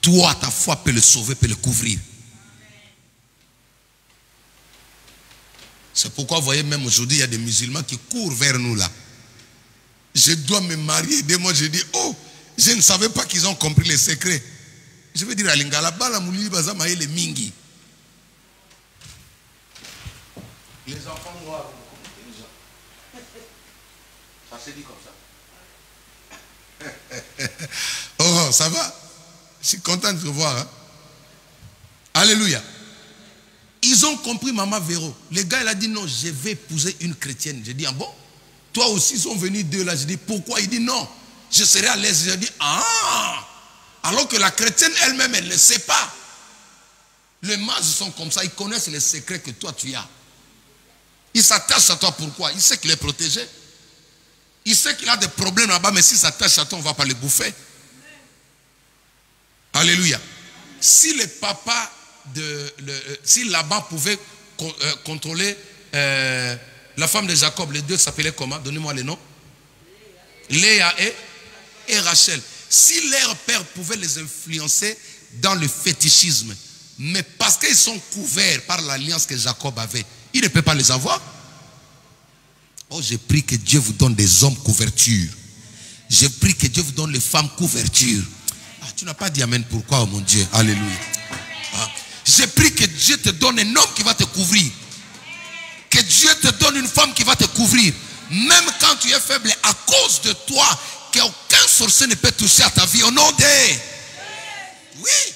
Toi, ta foi peut le sauver, peut le couvrir. C'est pourquoi vous voyez même aujourd'hui, il y a des musulmans qui courent vers nous là. Je dois me marier. Dès moi, je dis, oh, je ne savais pas qu'ils ont compris les secrets. Je veux dire à Lingala, les mingi. Les enfants noirs, ça se dit comme ça. Oh, ça va? Je suis content de te voir. Hein? Alléluia. Ils ont compris Maman Véro. Le gars, il a dit non, je vais épouser une chrétienne. J'ai dit, ah bon? Toi aussi, ils sont venus deux là. J'ai dit, pourquoi? Il dit non, je serai à l'aise. J'ai dit, ah! Alors que la chrétienne elle-même, elle ne sait pas. Les mages sont comme ça, ils connaissent les secrets que toi tu as. Il s'attache à toi, pourquoi? Il sait qu'il est protégé. Il sait qu'il a des problèmes là-bas, mais s'il s'attache à toi, on ne va pas les bouffer. Alléluia. Si le papa si Laban pouvait contrôler la femme de Jacob, les deux s'appelaient comment? Donnez-moi les noms. Léa et Rachel. Si leur père pouvait les influencer dans le fétichisme, mais parce qu'ils sont couverts par l'alliance que Jacob avait, il ne peut pas les avoir. Oh, j'ai prié que Dieu vous donne des hommes couverture. J'ai prié que Dieu vous donne les femmes couverture. Ah, tu n'as pas dit amen, pourquoi, oh mon Dieu? Alléluia. Ah. J'ai prié que Dieu te donne un homme qui va te couvrir. Que Dieu te donne une femme qui va te couvrir. Même quand tu es faible, à cause de toi, qu'aucun sorcier ne peut toucher à ta vie. Au nom de... Oui.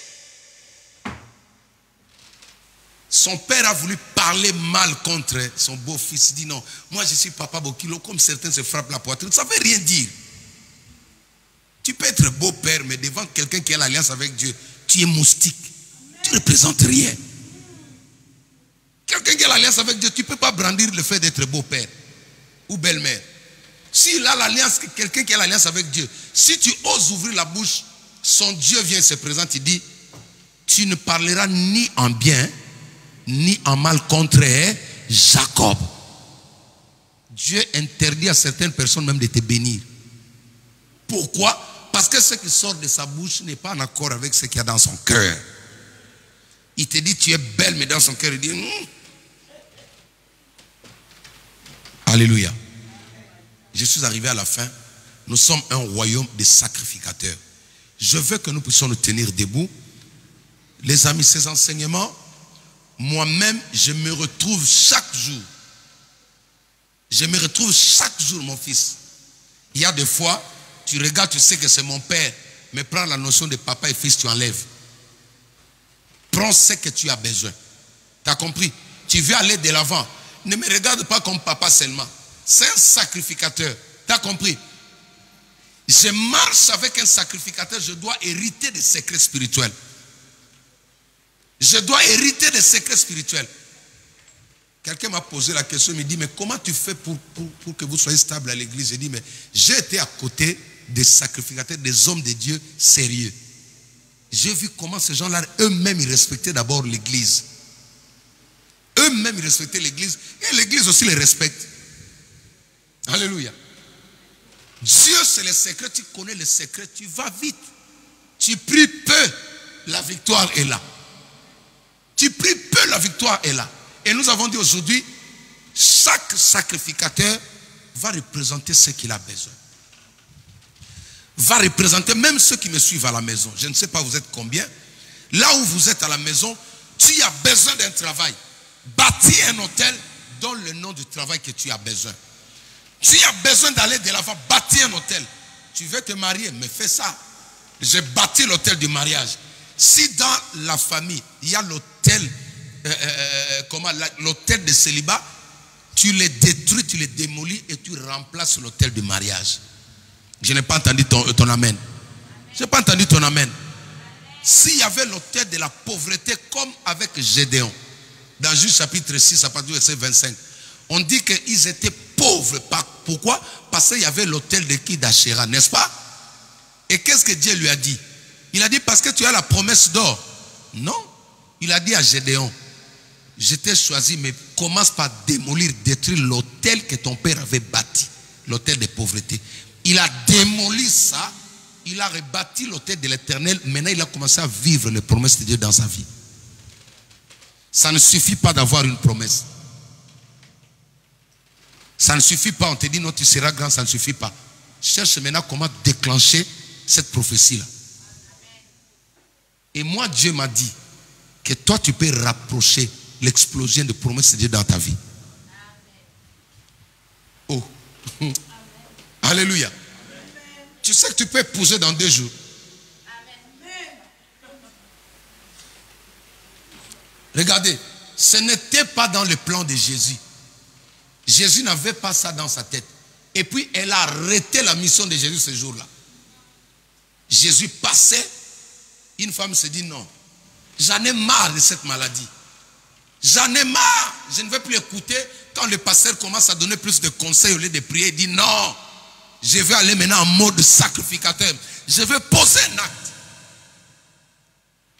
Son père a voulu parler mal contre son beau-fils. Il dit non, moi je suis papa Bokilo, comme certains se frappent la poitrine. Ça ne veut rien dire. Tu peux être beau-père, mais devant quelqu'un qui a l'alliance avec Dieu, tu es moustique. Tu ne représentes rien. Quelqu'un qui a l'alliance avec Dieu, tu ne peux pas brandir le fait d'être beau-père ou belle-mère. S'il a l'alliance, quelqu'un qui a l'alliance avec Dieu, si tu oses ouvrir la bouche, son Dieu vient se présenter, il dit, tu ne parleras ni en bien, ni en mal contre Jacob. Dieu interdit à certaines personnes même de te bénir. Pourquoi? Parce que ce qui sort de sa bouche n'est pas en accord avec ce qu'il y a dans son cœur. Il te dit tu es belle, mais dans son cœur il dit Alléluia. Je suis arrivé à la fin. Nous sommes un royaume de sacrificateurs. Je veux que nous puissions nous tenir debout. Les amis, ces enseignements, moi-même, je me retrouve chaque jour. Je me retrouve chaque jour, mon fils. Il y a des fois, tu regardes, tu sais que c'est mon père, mais prends la notion de papa et fils, tu enlèves. Prends ce que tu as besoin. Tu as compris? Tu veux aller de l'avant. Ne me regarde pas comme papa seulement. C'est un sacrificateur. Tu as compris? Je marche avec un sacrificateur, je dois hériter des secrets spirituels. Je dois hériter des secrets spirituels. Quelqu'un m'a posé la question, il me dit, mais comment tu fais pour que vous soyez stable à l'église? J'ai dit, mais j'ai été à côté des sacrificateurs, des hommes de Dieu sérieux. J'ai vu comment ces gens-là, eux-mêmes, ils respectaient d'abord l'église. Eux-mêmes, ils respectaient l'église. Et l'église aussi les respecte. Alléluia. Dieu, c'est le secret. Tu connais le secret. Tu vas vite. Tu pries peu. La victoire est là. Tu pries peu. La victoire est là. Et nous avons dit aujourd'hui, chaque sacrificateur va représenter ce qu'il a besoin. Va représenter même ceux qui me suivent à la maison. Je ne sais pas vous êtes combien. Là où vous êtes à la maison, tu as besoin d'un travail. Bâtis un hôtel, donne le nom du travail que tu as besoin. Tu as besoin d'aller de l'avant, bâtis un hôtel. Tu veux te marier, mais fais ça. J'ai bâti l'hôtel du mariage. Si dans la famille, il y a l'hôtel, l'hôtel de célibat, tu les détruis, tu les démolis et tu remplaces l'hôtel du mariage. Je n'ai pas entendu ton amen. Je n'ai pas entendu ton amen. S'il y avait l'hôtel de la pauvreté comme avec Gédéon, dans Juge chapitre 6, à partir du verset 25, on dit qu'ils étaient pauvres. Pourquoi? Parce qu'il y avait l'hôtel de qui? d'Achéra, n'est-ce pas? Et qu'est-ce que Dieu lui a dit? Il a dit parce que tu as la promesse d'or. Non. Il a dit à Gédéon, je t'ai choisi, mais commence par démolir, détruire l'hôtel que ton père avait bâti. L'hôtel de pauvreté. Il a démoli ça. Il a rebâti l'hôtel de l'Éternel. Maintenant, il a commencé à vivre les promesses de Dieu dans sa vie. Ça ne suffit pas d'avoir une promesse. Ça ne suffit pas. On te dit non, tu seras grand. Ça ne suffit pas. Cherche maintenant comment déclencher cette prophétie-là. Et moi, Dieu m'a dit que toi, tu peux rapprocher l'explosion de promesses de Dieu dans ta vie. Oh. Alléluia. Tu sais que tu peux épouser dans 2 jours. Regardez, ce n'était pas dans le plan de Jésus. Jésus n'avait pas ça dans sa tête. Et puis, elle a arrêté la mission de Jésus ce jour-là. Jésus passait. Une femme se dit non. J'en ai marre de cette maladie. J'en ai marre. Je ne vais plus écouter. Quand le pasteur commence à donner plus de conseils au lieu de prier, il dit non. Je vais aller maintenant en mode sacrificateur. Je vais poser un acte.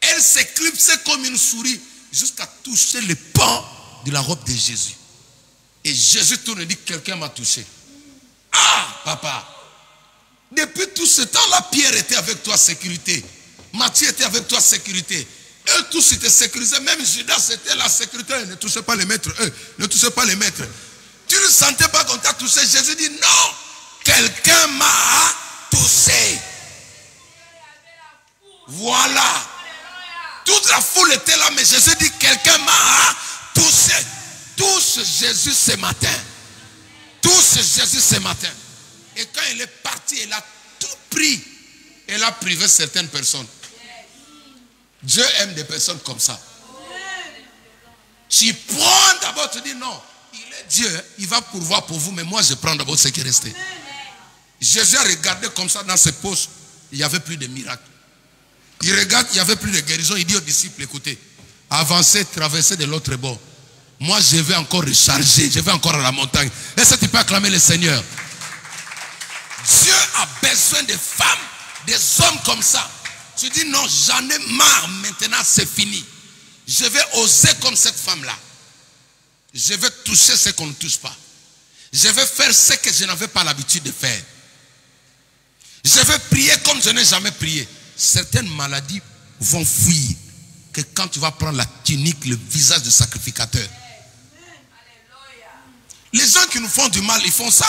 Elle s'éclipsait comme une souris jusqu'à toucher le pan de la robe de Jésus. Et Jésus tourne et dit, quelqu'un m'a touché. Ah, papa. Depuis tout ce temps-là, Pierre était avec toi, sécurité. Matthieu était avec toi, sécurité. Eux tous étaient sécurisés. Même Judas était la sécurité. Ne touchez pas les maîtres. Eux, ne touchez pas les maîtres. Tu ne sentais pas qu'on t'a touché. Jésus dit, non. Quelqu'un m'a touché. Voilà. Toute la foule était là, mais Jésus dit, quelqu'un m'a touché. Touche Jésus ce matin. Touche Jésus ce matin. Et quand il est parti, il a tout pris. Elle a privé certaines personnes. Dieu aime des personnes comme ça. Tu prends d'abord, tu dis non. Il est Dieu, il va pourvoir pour vous, mais moi je prends d'abord ce qui est resté. Jésus a regardé comme ça dans ses poches. Il n'y avait plus de miracles. Il regarde, il n'y avait plus de guérison. Il dit aux disciples, écoutez, avancez, traversez de l'autre bord. Moi, je vais encore recharger. Je vais encore à la montagne. Est-ce que tu peux acclamer le Seigneur? Dieu a besoin de femmes, des hommes comme ça. Tu dis non, j'en ai marre. Maintenant, c'est fini. Je vais oser comme cette femme-là. Je vais toucher ce qu'on ne touche pas. Je vais faire ce que je n'avais pas l'habitude de faire. Je vais prier comme je n'ai jamais prié. Certaines maladies vont fuir que quand tu vas prendre la tunique, le visage du sacrificateur. Les gens qui nous font du mal, ils font ça.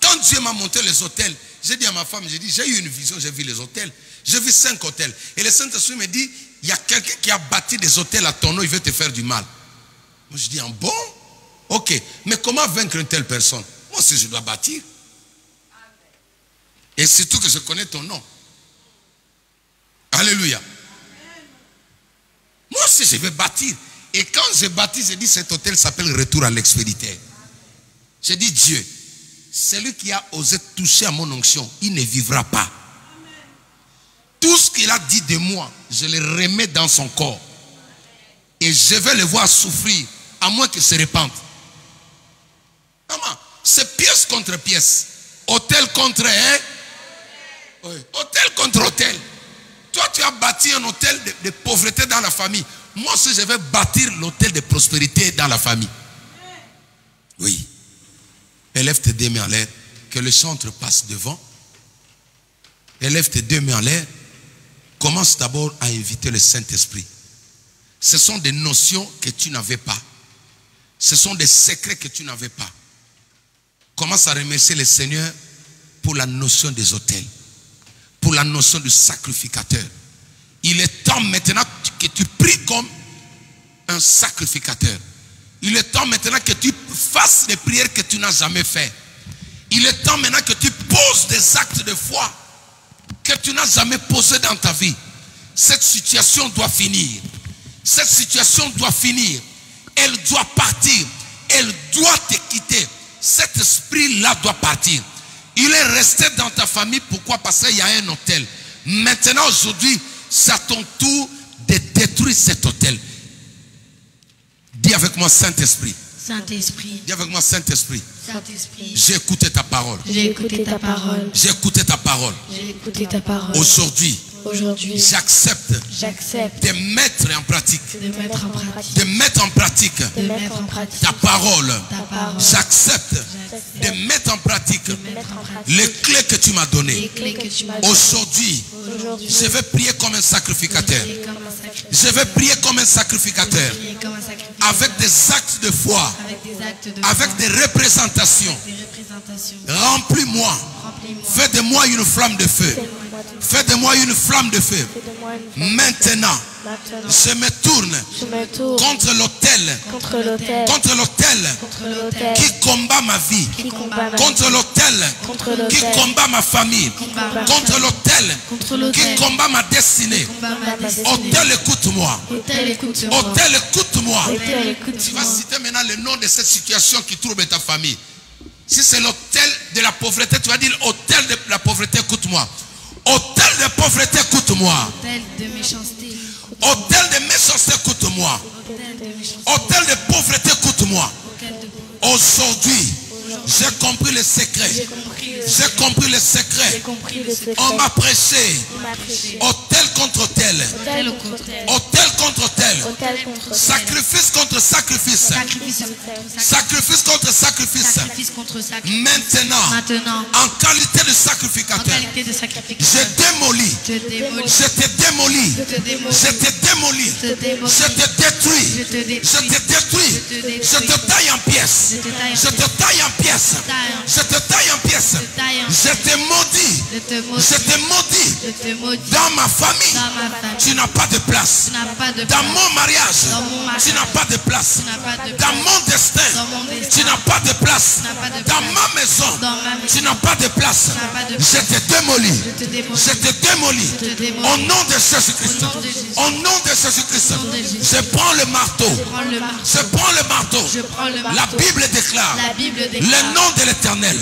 Quand Dieu m'a monté les hôtels, j'ai dit à ma femme, j'ai eu une vision, j'ai vu les hôtels. J'ai vu 5 hôtels. Et le Saint-Esprit me dit, il y a quelqu'un qui a bâti des hôtels à ton nom, il veut te faire du mal. Moi je dis, ah bon? Ok, mais comment vaincre une telle personne? Moi aussi je dois bâtir. Et surtout que je connais ton nom. Alléluia. Moi aussi je vais bâtir. Et quand je bâtis, je dis cet hôtel s'appelle Retour à l'expéditeur. Je dis Dieu, celui qui a osé toucher à mon onction, il ne vivra pas. Tout ce qu'il a dit de moi, je le remets dans son corps. Et je vais le voir souffrir, à moins qu'il se répande. Maman, c'est pièce contre pièce. Hôtel contre hôtel contre hôtel. Toi, tu a bâti un hôtel de pauvreté dans la famille. Moi aussi, je vais bâtir l'hôtel de prospérité dans la famille. Oui. Élève tes deux mains en l'air. Que le chantre passe devant. Élève tes deux mains en l'air. Commence d'abord à inviter le Saint-Esprit. Ce sont des notions que tu n'avais pas. Ce sont des secrets que tu n'avais pas. Commence à remercier le Seigneur pour la notion des autels. Pour la notion du sacrificateur. Il est temps maintenant que tu pries comme un sacrificateur. Il est temps maintenant que tu fasses des prières que tu n'as jamais fait. Il est temps maintenant que tu poses des actes de foi que tu n'as jamais posés dans ta vie. Cette situation doit finir. Cette situation doit finir. Elle doit partir. Elle doit te quitter. Cet esprit-là doit partir. Il est resté dans ta famille. Pourquoi? Parce qu'il y a un hôtel. Maintenant, aujourd'hui, c'est à ton tour de détruire cet hôtel. Dis avec moi, Saint-Esprit. Saint-Esprit. Dis avec moi, Saint-Esprit. Saint-Esprit. J'ai écouté ta parole. J'ai écouté ta parole. J'ai écouté ta parole. J'ai écouté ta parole. Aujourd'hui, j'accepte de mettre en pratique. De mettre en pratique ta parole. J'accepte de mettre en pratique les clés que tu m'as données. Aujourd'hui, je vais prier comme un sacrificateur. Je vais prier comme un sacrificateur. Avec des actes de foi. Avec des représentations. Remplis-moi. Fais de moi une flamme de feu. Fais de moi une flamme de feu. Maintenant, je me tourne contre l'autel. Contre l'autel qui combat ma vie. Contre l'autel qui combat ma famille. Contre l'autel qui combat ma destinée. Autel, écoute-moi. Autel, écoute-moi. Tu vas citer maintenant le nom de cette situation qui trouble ta famille. Si c'est l'autel de la pauvreté, tu vas dire autel de la pauvreté, écoute-moi. Autel de pauvreté, écoute-moi. Autel de méchanceté. Autel de méchanceté, écoute-moi. Autel de pauvreté, écoute-moi. Aujourd'hui, j'ai compris le secret. J'ai compris le secret. On m'a prêché. Autel contre autel. Autel contre autel. Sacrifice contre sacrifice. Sacrifice contre sacrifice. Maintenant, en qualité de sacrificateur, je démolis. Je te démolis. Je te démolis. Je te détruis. Je te détruis. Je te taille en pièces. Je te taille en pièces. Je te taille en pièces. Je te maudis. Je te maudis. Dans ma famille, tu n'as pas de place. Dans mon mariage, tu n'as pas de place. Dans mon destin, tu n'as pas de place. Dans ma maison, tu n'as pas de place. Je te démolis. Je te démolis. Au nom de Jésus-Christ. Au nom de Jésus-Christ. Je prends le marteau. Je prends le marteau. La Bible déclare le nom de l'Éternel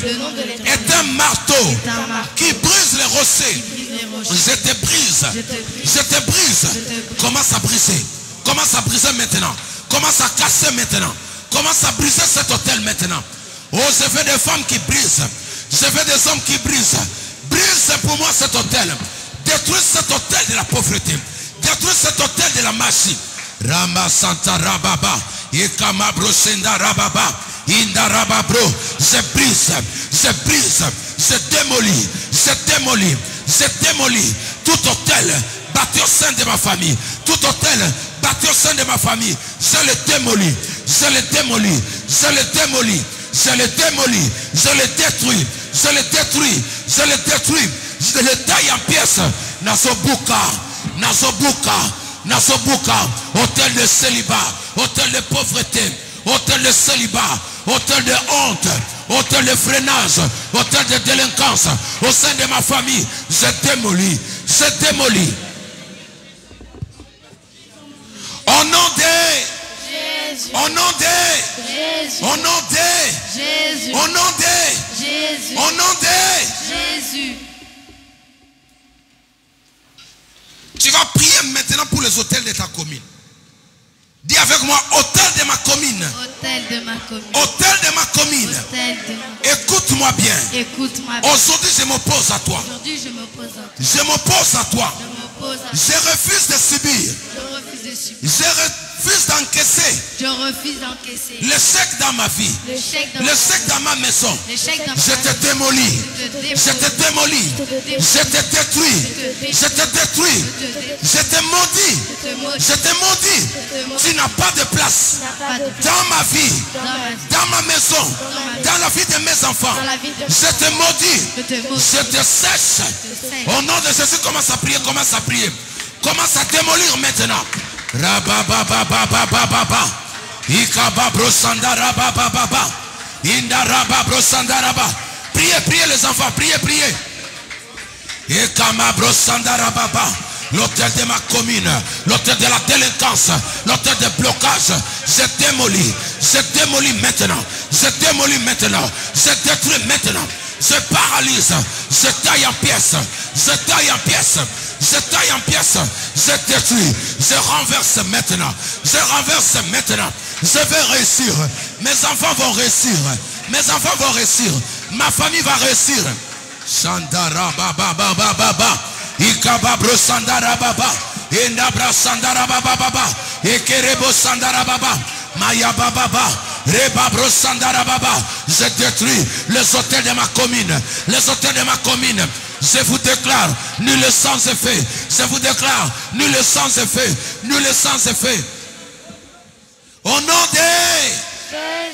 est un marteau qui brise les rochers. Je te brise. Je te brise. Commence à briser. Commence à briser maintenant. Commence à casser maintenant. Commence à briser cet hôtel maintenant. Oh, je veux des femmes qui brisent. Je veux des hommes qui brisent. Brise pour moi cet hôtel. Détruis cet hôtel de la pauvreté. Détruis cet hôtel de la magie. Rama Santa Rababa. Yekama Brosenda Rababa. Indarababro, je brise, je brise, je démolis, je démolis, je démolis tout hôtel bâti au sein de ma famille, tout hôtel bâti au sein de ma famille, je le démolis, je le démolis, je le démolis, je le démolis, je le détruis, je le détruis, je le détruis, je le taille en pièces. Nazobuka, Nazobuka, Nazobuka, hôtel de célibat, hôtel de pauvreté, hôtel de célibat, hôtel de honte, hôtel de freinage, hôtel de délinquance, au sein de ma famille, je démolis, je démolis. Au nom de Jésus, au nom de Jésus, au nom de Jésus, au nom de Jésus, au nom de Jésus. Tu vas prier maintenant pour les hôtels de ta commune. Dis avec moi, hôtel de ma commune. Hôtel de ma commune. Hôtel de ma commune. Écoute-moi bien. Écoute-moi bien. Aujourd'hui, je m'oppose à toi. Aujourd'hui, je m'oppose à toi. Je m'oppose à toi. Je refuse de subir. Je refuse d'encaisser l'échec dans ma vie, l'échec dans ma maison. Je te démolis, je te démolis, je te détruis, je te détruis, je te maudis, je te maudis. Tu n'as pas de place dans ma vie, dans ma maison, dans la vie de mes enfants. Je te maudis, je te sèche. Au nom de Jésus, commence à prier, commence à prier. Commence à démolir maintenant. Rabababababababa. Ikababrosandarabababa. Indarababrosandara. Priez, priez les enfants, priez, priez. Ekamabrosandarabbaba. L'autel de ma commune, l'autel de la délinquance, l'autel de blocage, je démolis maintenant, je démolis maintenant, je détruis maintenant, je paralyse, je taille en pièces, je taille en pièces, je taille en pièces, je détruis, je renverse maintenant, je renverse maintenant, je vais réussir, mes enfants vont réussir, mes enfants vont réussir, ma famille va réussir. Chandara baba baba baba. Ikababro sandara baba, Indabra sandara baba baba, Ekerebo sandara baba, Maya baba baba, Rebabro sandara baba. Je détruis les hôtels de ma commune, les hôtels de ma commune. Je vous déclare, nul sans effet. Je vous déclare, nul sans effet, nul sans effet. Au nom de,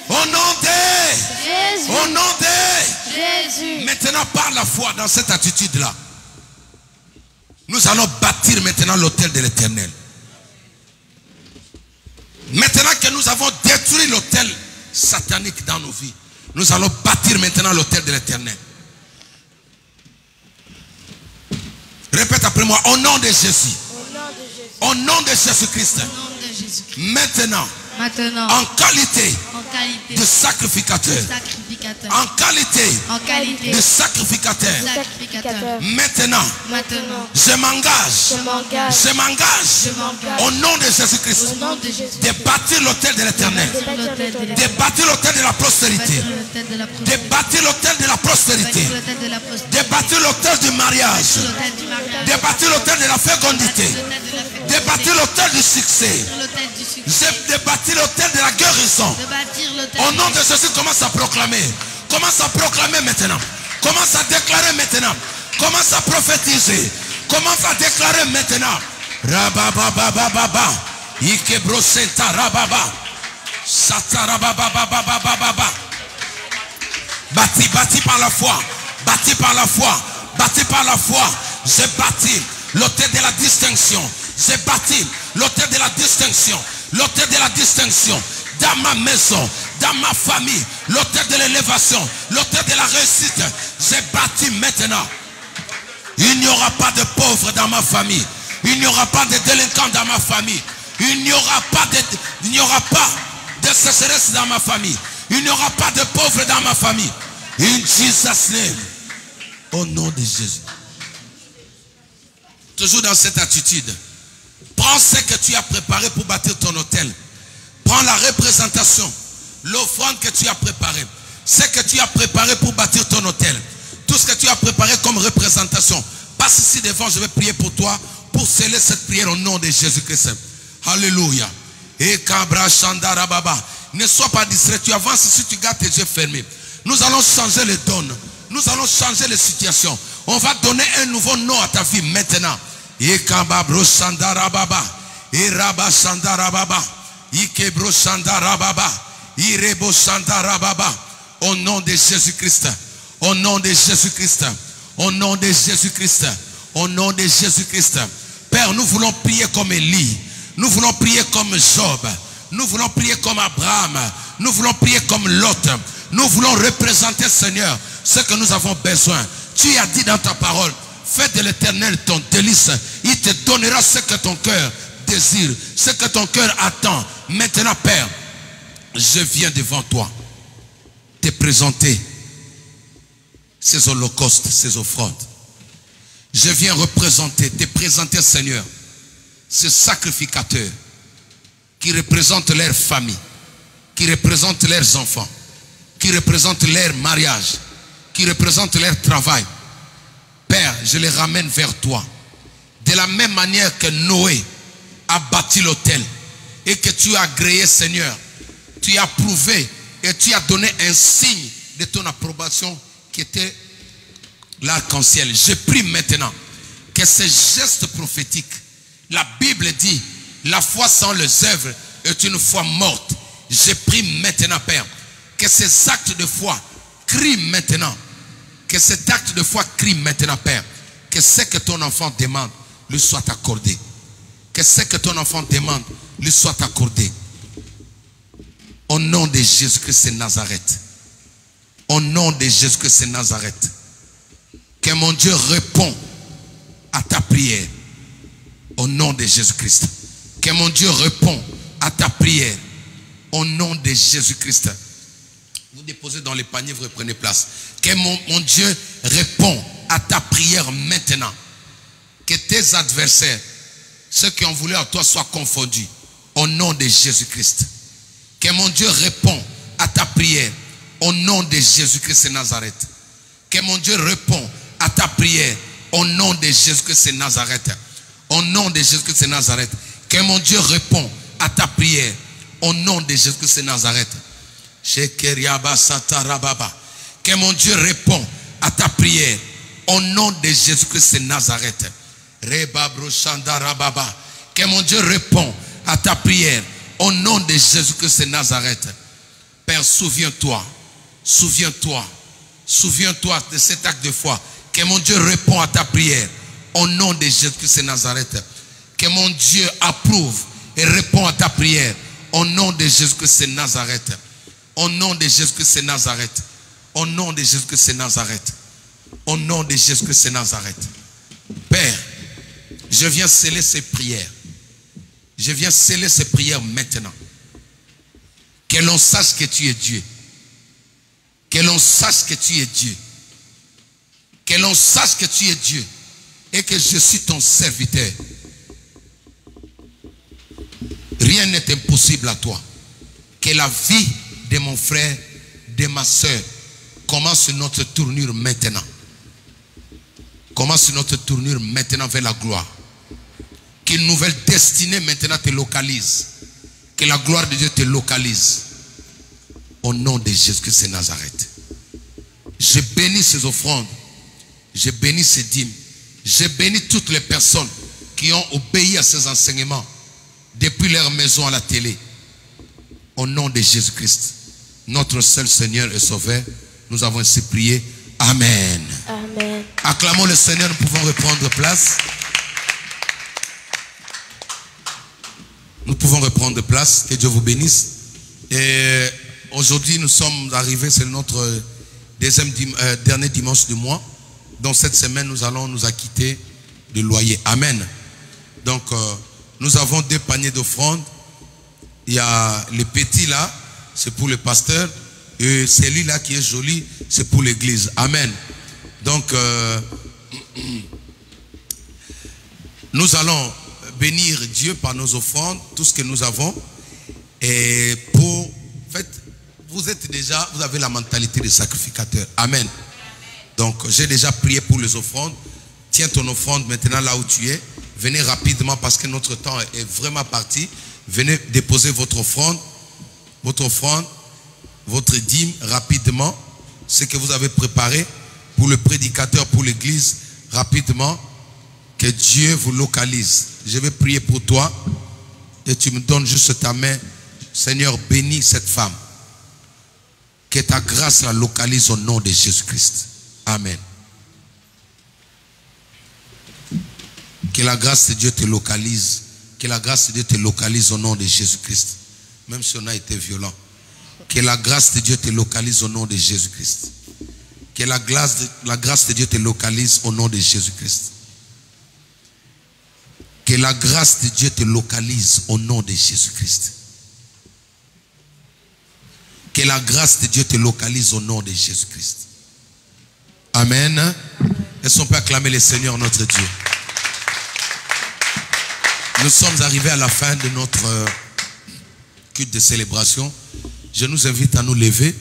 au nom de, Jésus. au nom de Jésus. Maintenant, par la foi, dans cette attitude-là, nous allons bâtir maintenant l'autel de l'Éternel. Maintenant que nous avons détruit l'autel satanique dans nos vies, nous allons bâtir maintenant l'autel de l'Éternel. Répète après moi, au nom de Jésus. Au nom de Jésus-Christ. Maintenant, en qualité de sacrificateur, en qualité de sacrificateur, maintenant, je m'engage au nom de Jésus-Christ de bâtir l'autel de l'Éternel, de bâtir l'autel de la prospérité, de bâtir l'autel de la prospérité, de bâtir l'autel du mariage, de bâtir l'autel de la fécondité, de bâtir l'autel du succès, de bâtir l'autel de la guérison. Au nom de Jésus, commence à proclamer. Commence à proclamer maintenant. Commence à déclarer maintenant. Commence à prophétiser. Commence à déclarer maintenant. Rabababababa. Ikebrosenta rababa. Satarabababababa. Bâti par la foi. Bâti par la foi. Bâti par la foi. J'ai bâti l'autel de la distinction. J'ai bâti l'autel de la distinction. L'autel de la distinction dans ma maison, dans ma famille, l'autel de l'élévation, l'autel de la réussite. J'ai bâti maintenant. Il n'y aura pas de pauvres dans ma famille. Il n'y aura pas de délinquants dans ma famille. Il n'y aura pas de sécheresse dans ma famille. Il n'y aura pas de pauvres dans ma famille. In Jesus' name. Au nom de Jésus. Toujours dans cette attitude. Prends ce que tu as préparé pour bâtir ton hôtel. Prends la représentation, l'offrande que tu as préparée. Ce que tu as préparé pour bâtir ton hôtel. Tout ce que tu as préparé comme représentation. Passe ici devant, je vais prier pour toi. Pour sceller cette prière au nom de Jésus-Christ. Alléluia. Ne sois pas distrait. Tu avances ici, tu gardes tes yeux fermés. Nous allons changer les donnes. Nous allons changer les situations. On va donner un nouveau nom à ta vie maintenant. Ekababro sandarababa, iraba sandarababa, ikebro sandarababa, irebo sandarababa. Au nom de Jésus-Christ, au nom de Jésus-Christ, au nom de Jésus-Christ, au nom de Jésus-Christ. Père, nous voulons prier comme Élie, nous voulons prier comme Job, nous voulons prier comme Abraham, nous voulons prier comme Lot. Nous voulons représenter, Seigneur, ce que nous avons besoin. Tu as dit dans ta parole, fais de l'Éternel ton délice. Il te donnera ce que ton cœur désire, ce que ton cœur attend. Maintenant, Père, je viens devant toi te présenter ces holocaustes, ces offrandes. Je viens représenter, te présenter, Seigneur, ces sacrificateurs qui représentent leur famille, qui représentent leurs enfants, qui représentent leur mariage, qui représentent leur travail. Père, je les ramène vers toi. De la même manière que Noé a bâti l'autel et que tu as agréé, Seigneur, tu as prouvé et tu as donné un signe de ton approbation qui était l'arc-en-ciel. Je prie maintenant que ces gestes prophétiques, la Bible dit, la foi sans les œuvres est une foi morte. Je prie maintenant, Père, que ces actes de foi crient maintenant. Que cet acte de foi crie maintenant, Père. Que ce que ton enfant demande lui soit accordé. Que ce que ton enfant demande lui soit accordé. Au nom de Jésus-Christ de Nazareth. Au nom de Jésus-Christ de Nazareth. Que mon Dieu répond à ta prière. Au nom de Jésus-Christ. Que mon Dieu répond à ta prière. Au nom de Jésus-Christ. Vous déposez dans les paniers, vous reprenez place. Que mon Dieu répond à ta prière maintenant. Que tes adversaires, ceux qui ont voulu à toi, soient confondus. Au nom de Jésus-Christ. Que mon Dieu répond à ta prière. Au nom de Jésus-Christ de Nazareth. Que mon Dieu répond à ta prière. Au nom de Jésus-Christ de Nazareth. Au nom de Jésus-Christ de Nazareth. Que mon Dieu répond à ta prière. Au nom de Jésus-Christ de Nazareth. Que mon Dieu répond à ta prière. Au nom de Jésus-Christ de Nazareth. Que mon Dieu répond à ta prière. Au nom de Jésus-Christ de Nazareth. Père, souviens-toi. Souviens-toi. Souviens-toi de cet acte de foi. Que mon Dieu répond à ta prière. Au nom de Jésus-Christ de Nazareth. Que mon Dieu approuve et répond à ta prière. Au nom de Jésus-Christ de Nazareth. Au nom de Jésus-Christ de Nazareth. Au nom de Jésus-Christ de Nazareth. Au nom de Jésus-Christ de Nazareth. Père, je viens sceller ces prières. Je viens sceller ces prières maintenant. Que l'on sache que tu es Dieu. Que l'on sache que tu es Dieu. Que l'on sache que tu es Dieu. Et que je suis ton serviteur. Rien n'est impossible à toi. Que la vie de mon frère, de ma soeur, commence notre tournure maintenant. Commence notre tournure maintenant vers la gloire. Qu'une nouvelle destinée maintenant te localise. Que la gloire de Dieu te localise. Au nom de Jésus-Christ de Nazareth. Je bénis ces offrandes. Je bénis ces dîmes. Je bénis toutes les personnes qui ont obéi à ces enseignements. Depuis leur maison à la télé. Au nom de Jésus-Christ. Notre seul Seigneur et Sauveur. Nous avons ainsi prié. Amen. Amen. Acclamons le Seigneur, nous pouvons reprendre place. Nous pouvons reprendre place. Que Dieu vous bénisse. Et aujourd'hui, nous sommes arrivés, c'est notre dernier dimanche du mois. Dans cette semaine, nous allons nous acquitter de loyer. Amen. Donc, nous avons 2 paniers d'offrandes. Il y a les petits là, c'est pour le pasteur. Et celui-là qui est joli, c'est pour l'église. Amen. Donc, nous allons bénir Dieu par nos offrandes, tout ce que nous avons. Et pour, en fait, vous avez la mentalité de sacrificateur. Amen. Donc, j'ai déjà prié pour les offrandes. Tiens ton offrande maintenant là où tu es. Venez rapidement parce que notre temps est vraiment parti. Venez déposer votre offrande, votre dîme rapidement. Ce que vous avez préparé pour le prédicateur, pour l'église, rapidement. Que Dieu vous localise. Je vais prier pour toi et tu me donnes juste ta main. Seigneur, bénis cette femme. Que ta grâce la localise au nom de Jésus-Christ. Amen. Que la grâce de Dieu te localise. Que la grâce de Dieu te localise au nom de Jésus-Christ. Même si on a été violent. Que la grâce de Dieu te localise au nom de Jésus-Christ. Que la grâce de Dieu te localise au nom de Jésus-Christ. Que la grâce de Dieu te localise au nom de Jésus-Christ. Que la grâce de Dieu te localise au nom de Jésus-Christ. Amen. Est-ce qu'on peut acclamer le Seigneur notre Dieu? Nous sommes arrivés à la fin de notre culte de célébration. Je nous invite à nous lever.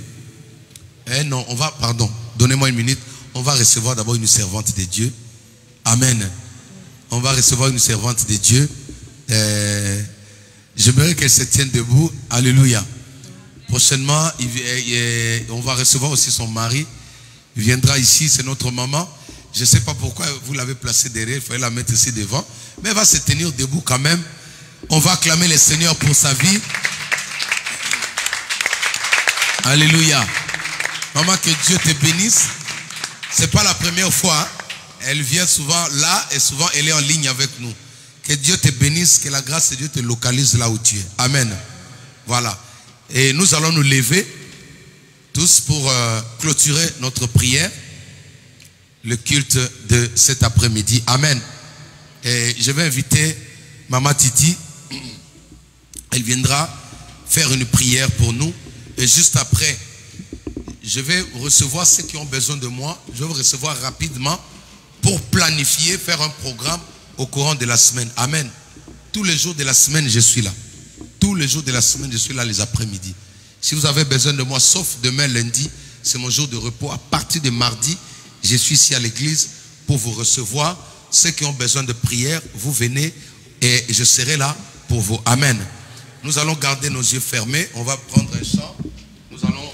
Non, donnez-moi une minute. On va recevoir d'abord une servante de Dieu. Amen. on va recevoir une servante de Dieu. J'aimerais qu'elle se tienne debout. Alléluia. Prochainement, on va recevoir aussi son mari. Il viendra ici, c'est notre maman. Je ne sais pas pourquoi vous l'avez placée derrière, il fallait la mettre ici devant. Mais elle va se tenir debout quand même. On va acclamer le Seigneur pour sa vie. Alléluia. Maman, que Dieu te bénisse. Ce n'est pas la première fois. Hein? Elle vient souvent là et souvent elle est en ligne avec nous. Que Dieu te bénisse, que la grâce de Dieu te localise là où tu es. Amen. Voilà. Et nous allons nous lever tous pour clôturer notre prière. Le culte de cet après-midi. Amen. Et je vais inviter Maman Titi. Elle viendra faire une prière pour nous. Et juste après, je vais recevoir ceux qui ont besoin de moi. Je vais vous recevoir rapidement pour planifier, faire un programme au courant de la semaine. Amen. Tous les jours de la semaine, je suis là. Tous les jours de la semaine, je suis là les après-midi. Si vous avez besoin de moi, sauf demain lundi, c'est mon jour de repos. À partir de mardi, je suis ici à l'église pour vous recevoir. Ceux qui ont besoin de prière, vous venez et je serai là pour vous. Amen. Nous allons garder nos yeux fermés. On va prendre un chant. Nous allons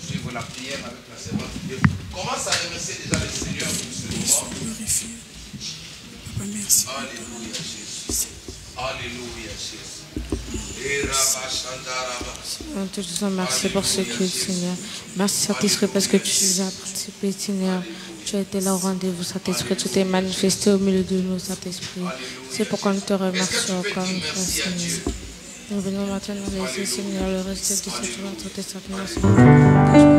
suivre la prière avec la servante de Dieu. Commence à remercier déjà le Seigneur pour ce moment. Merci. Alléluia Jésus. Alléluia Jésus. Nous te disons merci pour ce culte, Seigneur. Merci, Saint-Esprit, parce que tu nous as participé, Seigneur. Tu as été là au rendez-vous, Saint-Esprit. Tu t'es manifesté au milieu de nous, Saint-Esprit. C'est pourquoi nous te remercions encore une fois, Seigneur. Nous venons maintenant laisser, Seigneur, le reste de cette journée entre tes saintes Seigneur.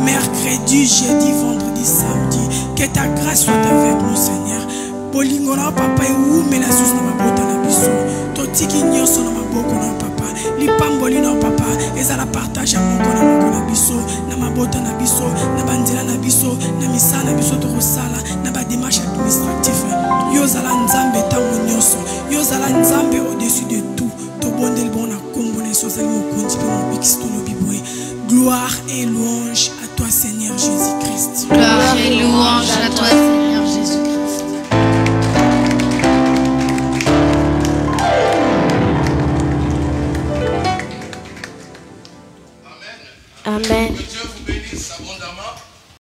Mercredi, jeudi, vendredi, samedi, que ta grâce soit avec nous, Seigneur. Bolingona papa e ou melasus na mabota na biso. Totiki nyoso na maboko na papa. Lipamboli na papa ezala partage moko na biso na mabota na biso na bandela na biso na misana biso.